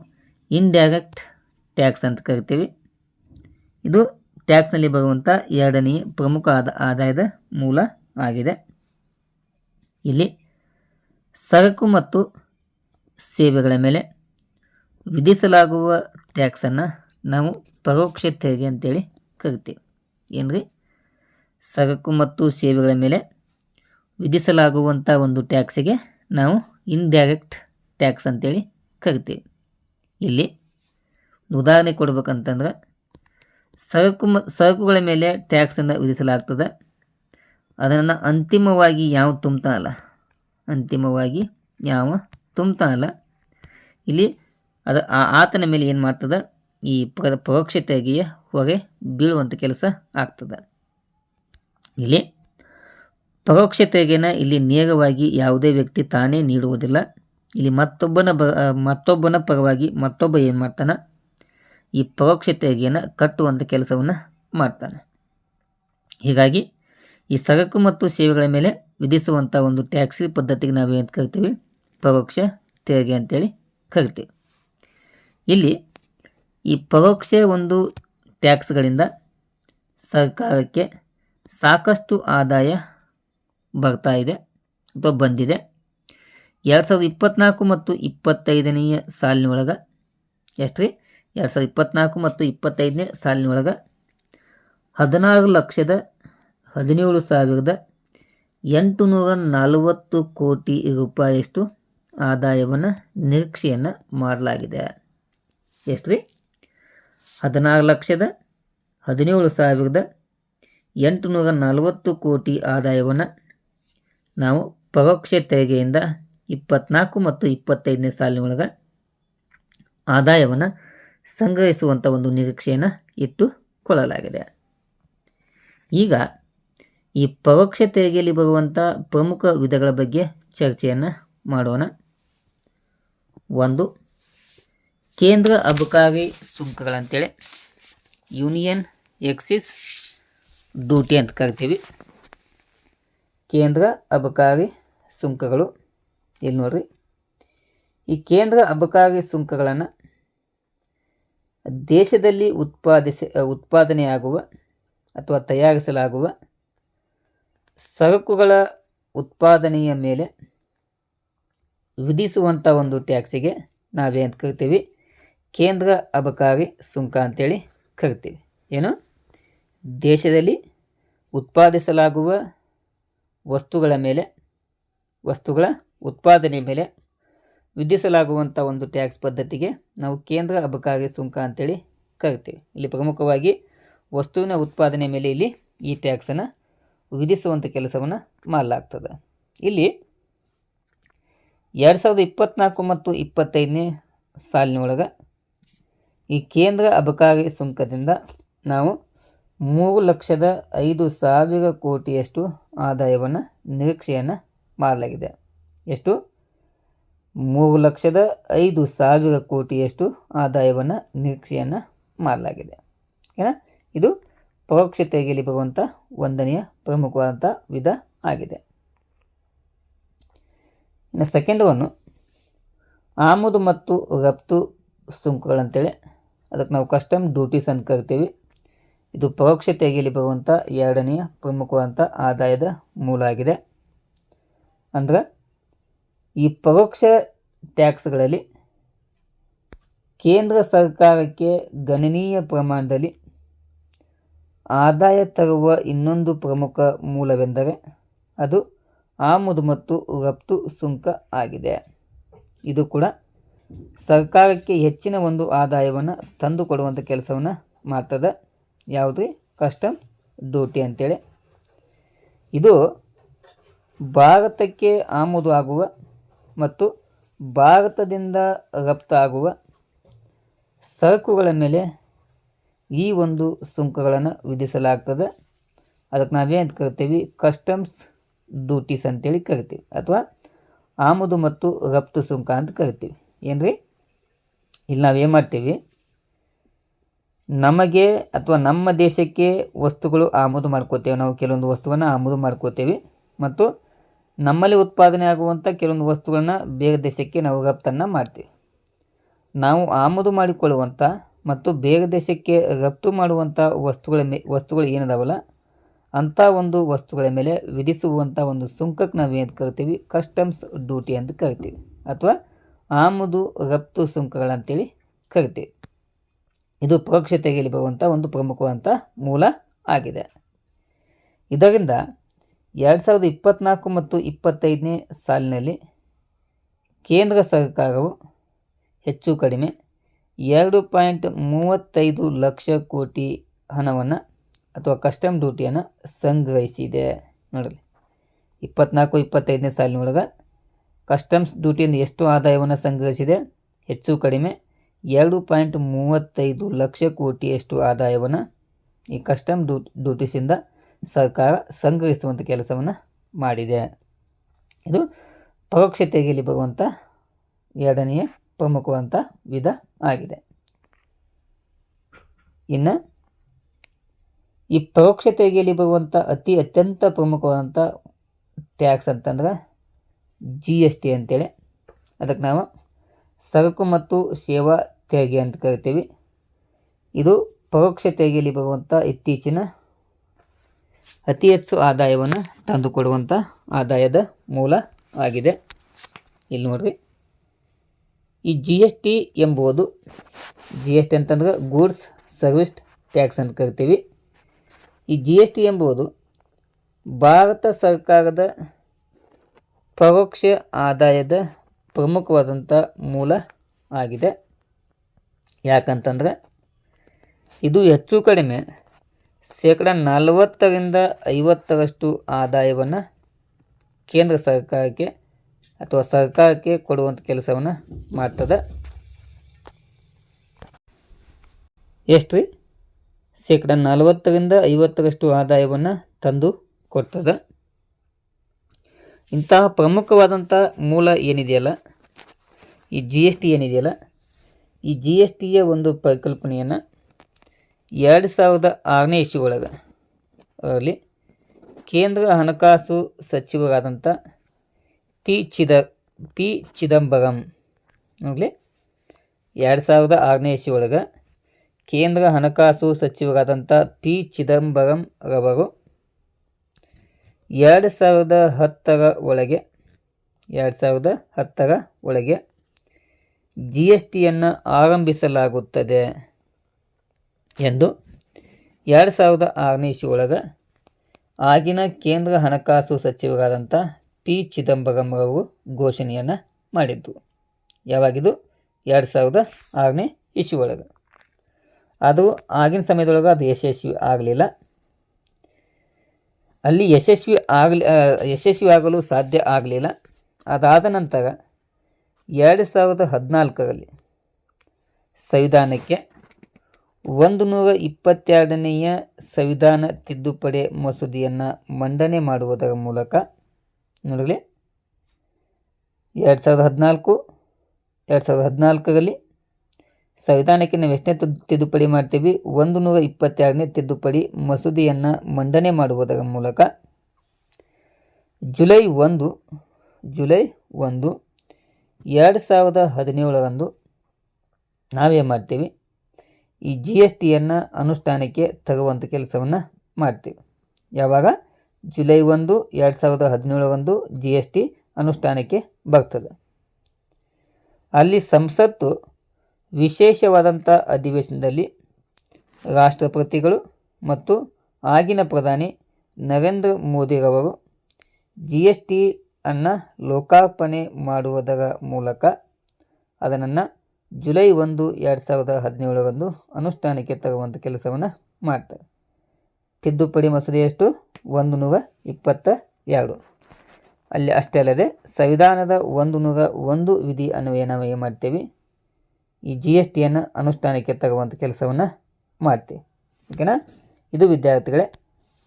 ಇಂಡೈರೆಕ್ಟ್ ಟ್ಯಾಕ್ಸ್ ಅಂತ ಕರಿತೀವಿ. ಇದು ಟ್ಯಾಕ್ಸ್ನಲ್ಲಿ ಬರುವಂಥ ಎರಡನೆಯ ಪ್ರಮುಖ ಆದಾಯದ ಮೂಲ ಆಗಿದೆ. ಇಲ್ಲಿ ಸರಕು ಮತ್ತು ಸೇವೆಗಳ ಮೇಲೆ ವಿಧಿಸಲಾಗುವ ಟ್ಯಾಕ್ಸನ್ನು ನಾವು ಪರೋಕ್ಷ ತೆರಿಗೆ ಅಂತೇಳಿ ಕರಿತೀವಿ. ಏನ್ರಿ, ಸರಕು ಮತ್ತು ಸೇವೆಗಳ ಮೇಲೆ ವಿಧಿಸಲಾಗುವಂಥ ಒಂದು ಟ್ಯಾಕ್ಸಿಗೆ ನಾವು ಇಂಡೈರೆಕ್ಟ್ ಟ್ಯಾಕ್ಸ್ ಅಂತೇಳಿ ಕರಿತೀವಿ. ಇಲ್ಲಿ ಉದಾಹರಣೆ ಕೊಡ್ಬೇಕಂತಂದ್ರೆ ಸರಕುಗಳ ಮೇಲೆ ಟ್ಯಾಕ್ಸನ್ನು ವಿಧಿಸಲಾಗ್ತದೆ. ಅದನ್ನು ಅಂತಿಮವಾಗಿ ಯಾವ ತುಂಬ್ತಾನಲ್ಲ ಇಲ್ಲಿ ಅದು ಆತನ ಮೇಲೆ ಏನು ಮಾಡ್ತದೆ, ಈ ಪರೋಕ್ಷ ತೆರಿಗೆಯ ಹೊರೆ ಬೀಳುವಂಥ ಕೆಲಸ ಆಗ್ತದೆ. ಇಲ್ಲಿ ಪರೋಕ್ಷ ತೆರಿಗೆನ ಇಲ್ಲಿ ನೇರವಾಗಿ ಯಾವುದೇ ವ್ಯಕ್ತಿ ತಾನೇ ನೀಡುವುದಿಲ್ಲ. ಇಲ್ಲಿ ಮತ್ತೊಬ್ಬನ ಪರವಾಗಿ ಮತ್ತೊಬ್ಬ ಏನು ಮಾಡ್ತಾನೆ, ಈ ಪರೋಕ್ಷ ತೆರಿಗೆಯನ್ನು ಕಟ್ಟುವಂಥ ಕೆಲಸವನ್ನು ಮಾಡ್ತಾನೆ. ಹೀಗಾಗಿ ಈ ಸರಕು ಮತ್ತು ಸೇವೆಗಳ ಮೇಲೆ ವಿಧಿಸುವಂಥ ಒಂದು ಟ್ಯಾಕ್ಸಿ ಪದ್ಧತಿಗೆ ನಾವೇನು ಕರಿತೀವಿ, ಪರೋಕ್ಷ ತೆರಿಗೆ ಅಂತೇಳಿ ಕರಿತೀವಿ. ಇಲ್ಲಿ ಈ ಪರೋಕ್ಷ ಒಂದು ಟ್ಯಾಕ್ಸ್ಗಳಿಂದ ಸರ್ಕಾರಕ್ಕೆ ಸಾಕಷ್ಟು ಆದಾಯ ಬರ್ತಾ ಇದೆ ಅಥವಾ ಬಂದಿದೆ. 2024 ಮತ್ತು 25ನೇ ಸಾಲಿನೊಳಗೆ ಎಷ್ಟು ರೀ, 2024 ಮತ್ತು 25ನೇ ಸಾಲಿನೊಳಗೆ 16,17,840 ಕೋಟಿ ರೂಪಾಯಿಯಷ್ಟು ಆದಾಯವನ್ನು ನಿರೀಕ್ಷೆಯನ್ನು ಮಾಡಲಾಗಿದೆ. ಎಷ್ಟು ರೀ, 16,17,840 ಕೋಟಿ ಆದಾಯವನ್ನು ನಾವು ಪರೋಕ್ಷ ತೆರಿಗೆಯಿಂದ 24 ಮತ್ತು 25ನೇ ಸಾಲಿನೊಳಗೆ ಆದಾಯವನ್ನು ಸಂಗ್ರಹಿಸುವಂಥ ಒಂದು ನಿರೀಕ್ಷೆಯನ್ನು ಇಟ್ಟುಕೊಳ್ಳಲಾಗಿದೆ. ಈಗ ಈ ಪರೋಕ್ಷ ತೆರಿಗೆಯಲ್ಲಿ ಬರುವಂಥ ಪ್ರಮುಖ ವಿಧಗಳ ಬಗ್ಗೆ ಚರ್ಚೆಯನ್ನು ಮಾಡೋಣ. ಒಂದು, ಕೇಂದ್ರ ಅಬಕಾರಿ ಸುಂಕಗಳಂತೇಳಿ ಯೂನಿಯನ್ ಎಕ್ಸಿಸ್ ಡ್ಯೂಟಿ ಅಂತ ಕರಿತೀವಿ. ಕೇಂದ್ರ ಅಬಕಾರಿ ಸುಂಕಗಳು ಇಲ್ಲಿ ನೋಡ್ರಿ, ಈ ಕೇಂದ್ರ ಅಬಕಾರಿ ಸುಂಕಗಳನ್ನು ದೇಶದಲ್ಲಿ ಉತ್ಪಾದನೆಯಾಗುವ ಅಥವಾ ತಯಾರಿಸಲಾಗುವ ಸರಕುಗಳ ಉತ್ಪಾದನೆಯ ಮೇಲೆ ವಿಧಿಸುವಂಥ ಒಂದು ಟ್ಯಾಕ್ಸಿಗೆ ನಾವೇನು ಕರಿತೀವಿ, ಕೇಂದ್ರ ಅಬಕಾರಿ ಸುಂಕ ಅಂತೇಳಿ ಕರಿತೀವಿ. ಏನು, ದೇಶದಲ್ಲಿ ಉತ್ಪಾದಿಸಲಾಗುವ ವಸ್ತುಗಳ ಉತ್ಪಾದನೆ ಮೇಲೆ ವಿಧಿಸಲಾಗುವಂಥ ಒಂದು ಟ್ಯಾಕ್ಸ್ ಪದ್ಧತಿಗೆ ನಾವು ಕೇಂದ್ರ ಅಬಕಾರಿ ಸುಂಕ ಅಂತೇಳಿ ಕರಿತೀವಿ. ಇಲ್ಲಿ ಪ್ರಮುಖವಾಗಿ ವಸ್ತುವಿನ ಉತ್ಪಾದನೆ ಮೇಲೆ ಇಲ್ಲಿ ಈ ಟ್ಯಾಕ್ಸನ್ನು ವಿಧಿಸುವಂಥ ಕೆಲಸವನ್ನು ಮಾಡಲಾಗ್ತದೆ. ಇಲ್ಲಿ 2024 ಮತ್ತು 25ನೇ ಸಾಲಿನೊಳಗೆ ಈ ಕೇಂದ್ರ ಅಬಕಾರಿ ಸುಂಕದಿಂದ ನಾವು 3,05,000 ಕೋಟಿಯಷ್ಟು ಆದಾಯವನ್ನು ನಿರೀಕ್ಷೆಯನ್ನು ಮಾಡಲಾಗಿದೆ. ಎಷ್ಟು, 3,05,000 ಕೋಟಿಯಷ್ಟು ಆದಾಯವನ್ನು ನಿರೀಕ್ಷೆಯನ್ನು ಮಾಡಲಾಗಿದೆ. ಏನ, ಇದು ಪರೋಕ್ಷ ತೆರಿಗೆಯಲ್ಲಿ ಬರುವಂಥ ಒಂದನೆಯ ಪ್ರಮುಖವಾದಂಥ ವಿಧ ಆಗಿದೆ. ಇನ್ನು ಸೆಕೆಂಡ್ ಒನ್ನು ಆಮದು ಮತ್ತು ರಫ್ತು ಸುಂಕಗಳಂತೇಳಿ, ಅದಕ್ಕೆ ನಾವು ಕಸ್ಟಮ್ ಡ್ಯೂಟೀಸ್ ಅಂತ ಕರಿತೀವಿ. ಇದು ಪರೋಕ್ಷ ತೆರಿಗೆಯಲ್ಲಿ ಬರುವಂಥ ಎರಡನೆಯ ಪ್ರಮುಖವಾದಂಥ ಆದಾಯದ ಮೂಲ ಆಗಿದೆ. ಅಂದ್ರೆ ಈ ಪರೋಕ್ಷ ಟ್ಯಾಕ್ಸ್ಗಳಲ್ಲಿ ಕೇಂದ್ರ ಸರ್ಕಾರಕ್ಕೆ ಗಣನೀಯ ಪ್ರಮಾಣದಲ್ಲಿ ಆದಾಯ ತರುವ ಇನ್ನೊಂದು ಪ್ರಮುಖ ಮೂಲವೆಂದರೆ ಅದು ಆಮದು ಮತ್ತು ರಫ್ತು ಸುಂಕ ಆಗಿದೆ. ಇದು ಕೂಡ ಸರ್ಕಾರಕ್ಕೆ ಹೆಚ್ಚಿನ ಒಂದು ಆದಾಯವನ್ನು ತಂದುಕೊಡುವಂಥ ಕೆಲಸವನ್ನು ಮಾಡ್ತದೆ. ಯಾವುದು, ಕಸ್ಟಮ್ ಡ್ಯೂಟಿ ಅಂತೇಳಿ. ಇದು ಭಾರತಕ್ಕೆ ಆಮದು ಆಗುವ ಮತ್ತು ಭಾರತದಿಂದ ರಫ್ತಾಗುವ ಸರಕುಗಳ ಮೇಲೆ ಈ ಒಂದು ಸುಂಕಗಳನ್ನು ವಿಧಿಸಲಾಗ್ತದೆ. ಅದಕ್ಕೆ ನಾವೇನು ಕರಿತೀವಿ, ಕಸ್ಟಮ್ಸ್ ಡ್ಯೂಟೀಸ್ ಅಂತೇಳಿ ಕರಿತೀವಿ, ಅಥವಾ ಆಮದು ಮತ್ತು ರಫ್ತು ಸುಂಕ ಅಂತ ಕರಿತೀವಿ. ಏನು ರೀ, ಇಲ್ಲಿ ನಾವೇನು ಮಾಡ್ತೀವಿ, ನಮಗೆ ಅಥವಾ ನಮ್ಮ ದೇಶಕ್ಕೆ ವಸ್ತುಗಳು ಆಮದು ಮಾಡ್ಕೋತೇವೆ. ನಾವು ಕೆಲವೊಂದು ವಸ್ತುವನ್ನು ಆಮದು ಮಾಡ್ಕೋತೇವೆ ಮತ್ತು ನಮ್ಮಲ್ಲಿ ಉತ್ಪಾದನೆ ಆಗುವಂಥ ಕೆಲವೊಂದು ವಸ್ತುಗಳನ್ನ ಬೇರೆ ದೇಶಕ್ಕೆ ನಾವು ರಫ್ತನ್ನು ಮಾಡ್ತೀವಿ. ನಾವು ಆಮದು ಮಾಡಿಕೊಳ್ಳುವಂಥ ಮತ್ತು ಬೇರೆ ದೇಶಕ್ಕೆ ರಫ್ತು ಮಾಡುವಂಥ ವಸ್ತುಗಳು ಏನದಾವಲ್ಲ ಅಂಥ ಒಂದು ವಸ್ತುಗಳ ಮೇಲೆ ವಿಧಿಸುವಂಥ ಒಂದು ಸುಂಕಕ್ಕೆ ನಾವು ಏನು ಕರಿತೀವಿ, ಕಸ್ಟಮ್ಸ್ ಡ್ಯೂಟಿ ಅಂತ ಕರಿತೀವಿ ಅಥವಾ ಆಮದು ರಫ್ತು ಸುಂಕಗಳಂತೇಳಿ ಕರಿತೀವಿ. ಇದು ಪರೋಕ್ಷ ತೆರಿಗೆಯಲ್ಲಿ ಬರುವಂಥ ಒಂದು ಪ್ರಮುಖವಾದಂಥ ಮೂಲ ಆಗಿದೆ. ಇದರಿಂದ 2024 ಮತ್ತು 25ನೇ ಸಾಲಿನಲ್ಲಿ ಕೇಂದ್ರ ಸರ್ಕಾರವು ಹೆಚ್ಚು ಕಡಿಮೆ 2.35 ಲಕ್ಷ ಕೋಟಿ ಹಣವನ್ನು ಅಥವಾ ಕಸ್ಟಮ್ ಡ್ಯೂಟಿಯನ್ನು ಸಂಗ್ರಹಿಸಿದೆ. ನೋಡಲಿ, 24-25ನೇ ಸಾಲಿನೊಳಗೆ ಕಸ್ಟಮ್ಸ್ ಡ್ಯೂಟಿಯಿಂದ ಎಷ್ಟು ಆದಾಯವನ್ನು ಸಂಗ್ರಹಿಸಿದೆ? ಹೆಚ್ಚು ಕಡಿಮೆ 2.35 ಲಕ್ಷ ಕೋಟಿಯಷ್ಟು ಆದಾಯವನ್ನು ಈ ಕಸ್ಟಮ್ ಡ್ಯೂಟಿಸಿಂದ ಸರ್ಕಾರ ಸಂಗ್ರಹಿಸುವಂಥ ಕೆಲಸವನ್ನು ಮಾಡಿದೆ. ಇದು ಪರೋಕ್ಷ ತೆರಿಗೆಯಲ್ಲಿ ಬರುವಂಥ ಎರಡನೆಯ ಪ್ರಮುಖವಾದಂಥ ವಿಧ ಆಗಿದೆ. ಇನ್ನು ಈ ಪರೋಕ್ಷ ತೆರಿಗೆಯಲ್ಲಿ ಬರುವಂಥ ಅತ್ಯಂತ ಪ್ರಮುಖವಾದಂಥ ಟ್ಯಾಕ್ಸ್ ಅಂತಂದ್ರೆ GST ಅಂತೇಳಿ. ಅದಕ್ಕೆ ನಾವು ಸರಕು ಮತ್ತು ಸೇವಾ ತೆರಿಗೆ ಅಂತ ಕರಿತೀವಿ. ಇದು ಪರೋಕ್ಷ ತೆರಿಗೆಯಲ್ಲಿ ಬರುವಂಥ ಇತ್ತೀಚಿನ ಅತಿ ಹೆಚ್ಚು ಆದಾಯವನ್ನು ತಂದುಕೊಡುವಂಥ ಆದಾಯದ ಮೂಲ ಆಗಿದೆ. ಇಲ್ಲಿ ನೋಡ್ರಿ, ಈ GST ಎಂಬುದು GST ಅಂತಂದ್ರೆ ಗೂಡ್ಸ್ ಸರ್ವಿಸ್ ಟ್ಯಾಕ್ಸ್ ಅಂತ ಕರಿತೀವಿ. ಈ GST ಎಂಬುದು ಭಾರತ ಸರ್ಕಾರದ ಪರೋಕ್ಷ ಆದಾಯದ ಪ್ರಮುಖವಾದಂಥ ಮೂಲ ಆಗಿದೆ. ಯಾಕಂತಂದರೆ ಇದು ಹೆಚ್ಚು ಕಡಿಮೆ 40-50% ಆದಾಯವನ್ನು ಕೇಂದ್ರ ಸರ್ಕಾರಕ್ಕೆ ಅಥವಾ ಸರ್ಕಾರಕ್ಕೆ ಕೊಡುವಂಥ ಕೆಲಸವನ್ನು ಮಾಡ್ತದೆ. ಎಷ್ಟು ರೀ? 40-50% ಆದಾಯವನ್ನು ತಂದು ಕೊಡ್ತದೆ. ಇಂತಹ ಪ್ರಮುಖವಾದಂಥ ಮೂಲ ಏನಿದೆಯಲ್ಲ, ಈ GST ಏನಿದೆಯಲ್ಲ, ಈ GSTಯ ಒಂದು ಪರಿಕಲ್ಪನೆಯನ್ನು 2006ನೇ ಇಸ್ವಿ ಅಲ್ಲಿ ಕೇಂದ್ರ ಹಣಕಾಸು ಸಚಿವರಾದಂಥ ಪಿ ಚಿದಂಬರಂ ನೋಡಲಿ, 2006ನೇ ಇಸ್ವಿ ಕೇಂದ್ರ ಹಣಕಾಸು ಸಚಿವರಾದಂಥ ಪಿ ಚಿದಂಬರಂ ರವರು 2010ರ ಒಳಗೆ GSTಯನ್ನು ಆರಂಭಿಸಲಾಗುತ್ತದೆ ಎಂದು 2006ನೇ ಇಸ್ವಿ ಆಗಿನ ಕೇಂದ್ರ ಹಣಕಾಸು ಸಚಿವರಾದಂಥ ಪಿ ಚಿದಂಬರಂ ರವರು ಘೋಷಣೆಯನ್ನು ಮಾಡಿದ್ದು. ಯಾವಾಗಿದು? 2006ನೇ ಇಸ್ವಿ. ಅದು ಆಗಿನ ಸಮಯದೊಳಗೆ ಅದು ಯಶಸ್ವಿ ಆಗಲಿಲ್ಲ. ಅಲ್ಲಿ ಯಶಸ್ವಿ ಆಗಲು ಸಾಧ್ಯ ಆಗಲಿಲ್ಲ. ಅದಾದ ನಂತರ 2014ರಲ್ಲಿ ಸಂವಿಧಾನಕ್ಕೆ 122ನೆಯ ಸಂವಿಧಾನ ತಿದ್ದುಪಡಿ ಮಸೂದೆಯನ್ನು ಮಂಡನೆ ಮಾಡುವುದರ ಮೂಲಕ ನೋಡಲಿ 2014ರಲ್ಲಿ ಸಂವಿಧಾನಕ್ಕೆ ನಾವು ಎಷ್ಟನೇ ತಿದ್ದುಪಡಿ ಮಾಡ್ತೀವಿ? 122ನೇ ತಿದ್ದುಪಡಿ ಮಸೂದೆಯನ್ನು ಮಂಡನೆ ಮಾಡುವುದರ ಮೂಲಕ ಜುಲೈ 1, 2017ರಂದು ನಾವೇನು ಮಾಡ್ತೀವಿ? ಈ GSTಯನ್ನು ಅನುಷ್ಠಾನಕ್ಕೆ ತರುವಂಥ ಕೆಲಸವನ್ನು ಮಾಡ್ತೀವಿ. ಯಾವಾಗ? ಜುಲೈ 1, 2017ರಂದು GST ಅನುಷ್ಠಾನಕ್ಕೆ ಬರ್ತದೆ. ಅಲ್ಲಿ ಸಂಸತ್ತು ವಿಶೇಷವಾದಂಥ ಅಧಿವೇಶನದಲ್ಲಿ ರಾಷ್ಟ್ರಪತಿಗಳು ಮತ್ತು ಆಗಿನ ಪ್ರಧಾನಿ ನರೇಂದ್ರ ಮೋದಿರವರು GSTಯನ್ನು ಲೋಕಾರ್ಪಣೆ ಮಾಡುವುದರ ಮೂಲಕ ಅದನ್ನು ಜುಲೈ 1, 2017ರಂದು ಅನುಷ್ಠಾನಕ್ಕೆ ತರುವಂಥ ಕೆಲಸವನ್ನು ಮಾಡ್ತಾರೆ. ತಿದ್ದುಪಡಿ ಮಸೂದೆ ಎಷ್ಟು? 122. ಅಲ್ಲಿ ಅಷ್ಟೇ ಅಲ್ಲದೆ ಸಂವಿಧಾನದ 101 ವಿಧಿ ಅನ್ವಯ ನಾವು ಏನು ಮಾಡ್ತೀವಿ? ಈ GSTಯನ್ನು ಅನುಷ್ಠಾನಕ್ಕೆ ತರುವಂಥ ಕೆಲಸವನ್ನು ಮಾಡ್ತೀವಿ. ಓಕೆನಾ? ಇದು ವಿದ್ಯಾರ್ಥಿಗಳೇ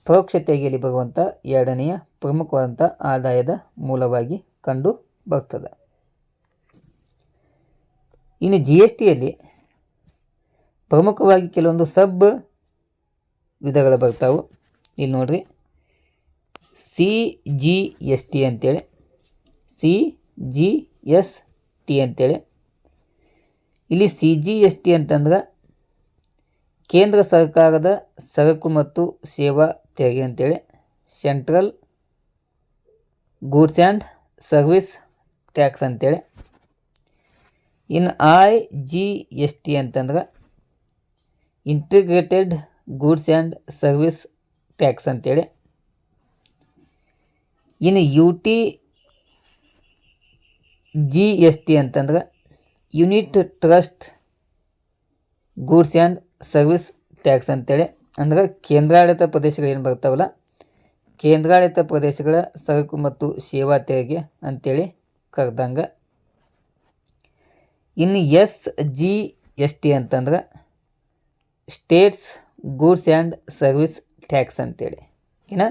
ಪರೋಕ್ಷ ತೆರಿಗೆಯಲ್ಲಿ ಬರುವಂಥ ಎರಡನೆಯ ಪ್ರಮುಖವಾದಂಥ ಆದಾಯದ ಮೂಲವಾಗಿ ಕಂಡು ಬರ್ತದೆ. ಇನ್ನು ಜಿ ಎಸ್ ಟಿಯಲ್ಲಿ ಪ್ರಮುಖವಾಗಿ ಕೆಲವೊಂದು ಸಬ್ ವಿಧಗಳು ಬರ್ತಾವೆ. ಇಲ್ಲಿ ನೋಡ್ರಿ, ಸಿ ಜಿ ಎಸ್ ಟಿ ಅಂತೇಳಿ, ಸಿ ಜಿ ಎಸ್ ಟಿ ಅಂತೇಳಿ. ಇಲ್ಲಿ ಸಿ ಜಿ ಎಸ್ ಟಿ ಅಂತಂದ್ರೆ ಕೇಂದ್ರ ಸರ್ಕಾರದ ಸರಕು ಮತ್ತು ಸೇವಾ ತೆರಿಗೆ ಅಂತೇಳಿ, central goods and service tax ಅಂತೇಳಿ. ಇನ್ನು ಐ ಜಿ ಎಸ್ ಟಿ ಅಂತಂದ್ರೆ integrated goods and service tax ಅಂತೇಳಿ. ಇನ್ನು U T G S T ಅಂತಂದ್ರೆ unit trust goods and service tax ಅಂತೇಳಿ. ಅಂದ್ರೆ ಕೇಂದ್ರಾಡಳಿತ ಪ್ರದೇಶಗಳು ಏನು ಬರ್ತಾವಲ್ಲ, ಕೇಂದ್ರಾಡಳಿತ ಪ್ರದೇಶಗಳ ಸರಕು ಮತ್ತು ಸೇವಾ ತೆರಿಗೆ ಅಂತೇಳಿ ಕರೆದಂಗೆ. ಇನ್ನು ಎಸ್ ಜಿ ಎಸ್ ಟಿ ಅಂತಂದ್ರೆ States goods and service tax ಅಂತೇಳಿ. ಇನ್ನು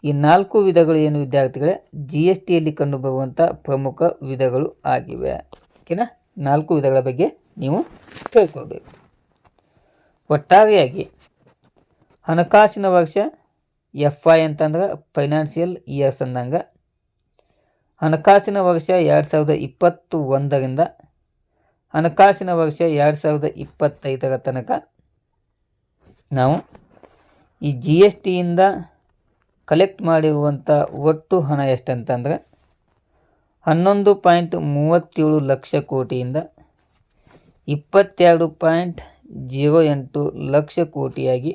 ಈ 4 ವಿಧಗಳು ಏನು ವಿದ್ಯಾರ್ಥಿಗಳೇ ಜಿ ಎಸ್ ಟಿಯಲ್ಲಿ ಕಂಡುಬರುವಂಥ ಪ್ರಮುಖ ವಿಧಗಳು ಆಗಿವೆ. ಓಕೆನಾ, 4 ವಿಧಗಳ ಬಗ್ಗೆ ನೀವು ತಿಳ್ಕೊಳ್ಬೇಕು. ಒಟ್ಟಾರೆಯಾಗಿ ಹಣಕಾಸಿನ ವರ್ಷ ಎಫ್ ಐ ಅಂತಂದ್ರೆ ಫೈನಾನ್ಷಿಯಲ್ ಇಯರ್ಸ್ ಅಂದಂಗೆ. ಹಣಕಾಸಿನ ವರ್ಷ 2021ರಿಂದ ಹಣಕಾಸಿನ ವರ್ಷ 2025 ತನಕ ನಾವು ಈ ಜಿ ಎಸ್ ಟಿಯಿಂದ ಕಲೆಕ್ಟ್ ಮಾಡಿರುವಂಥ ಒಟ್ಟು ಹಣ ಎಷ್ಟಂತಂದರೆ 11.37 ಲಕ್ಷ ಕೋಟಿಯಿಂದ 22.08 ಲಕ್ಷ ಕೋಟಿಯಾಗಿ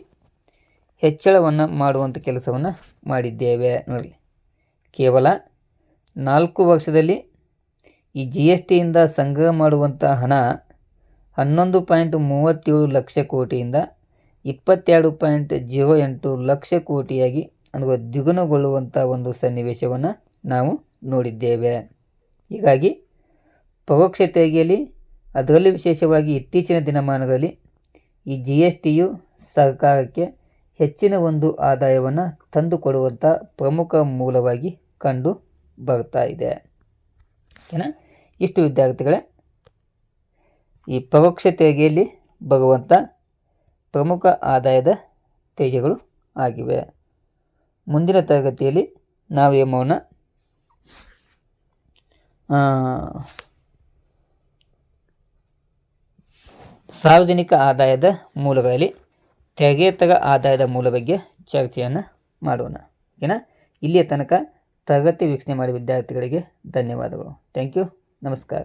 ಹೆಚ್ಚಳವನ್ನು ಮಾಡುವಂಥ ಕೆಲಸವನ್ನು ಮಾಡಿದ್ದೇವೆ. ನೋಡಿ, ಕೇವಲ 4 ವರ್ಷದಲ್ಲಿ ಈ ಜಿ ಎಸ್ ಟಿಯಿಂದ ಸಂಗ್ರಹ ಮಾಡುವಂಥ ಹಣ 11.37 ಲಕ್ಷ ಕೋಟಿಯಿಂದ 22.08 ಲಕ್ಷ ಕೋಟಿಯಾಗಿ ಅಂದರೆ ದ್ವಿಗುಣಗೊಳ್ಳುವಂಥ ಒಂದು ಸನ್ನಿವೇಶವನ್ನು ನಾವು ನೋಡಿದ್ದೇವೆ. ಹೀಗಾಗಿ ಪರೋಕ್ಷ ತೆರಿಗೆಯಲ್ಲಿ, ಅದರಲ್ಲಿ ವಿಶೇಷವಾಗಿ ಇತ್ತೀಚಿನ ದಿನಮಾನಗಳಲ್ಲಿ ಈ ಜಿ ಎಸ್ ಟಿಯು ಸರ್ಕಾರಕ್ಕೆ ಹೆಚ್ಚಿನ ಒಂದು ಆದಾಯವನ್ನು ತಂದುಕೊಡುವಂಥ ಪ್ರಮುಖ ಮೂಲವಾಗಿ ಕಂಡು ಬರ್ತಾ ಇದೆ. ಓಕೆನಾ, ಇಷ್ಟು ವಿದ್ಯಾರ್ಥಿಗಳೇ ಈ ಪರೋಕ್ಷ ತೆರಿಗೆಯಲ್ಲಿ ಬರುವಂಥ ಪ್ರಮುಖ ಆದಾಯದ ತೆರಿಗೆಗಳು ಆಗಿವೆ. ಮುಂದಿನ ತರಗತಿಯಲ್ಲಿ ನಾವೇನು ಮಾಡೋಣ, ಸಾರ್ವಜನಿಕ ಆದಾಯದ ಮೂಲಗಳಲ್ಲಿ ತೆರಿಗೆತರ ಆದಾಯದ ಮೂಲ ಬಗ್ಗೆ ಚರ್ಚೆಯನ್ನು ಮಾಡೋಣ. ಓಕೆನಾ, ಇಲ್ಲಿಯ ತನಕ ತರಗತಿ ವೀಕ್ಷಣೆ ಮಾಡಿ ವಿದ್ಯಾರ್ಥಿಗಳಿಗೆ ಧನ್ಯವಾದಗಳು. ಥ್ಯಾಂಕ್ ಯು, ನಮಸ್ಕಾರ.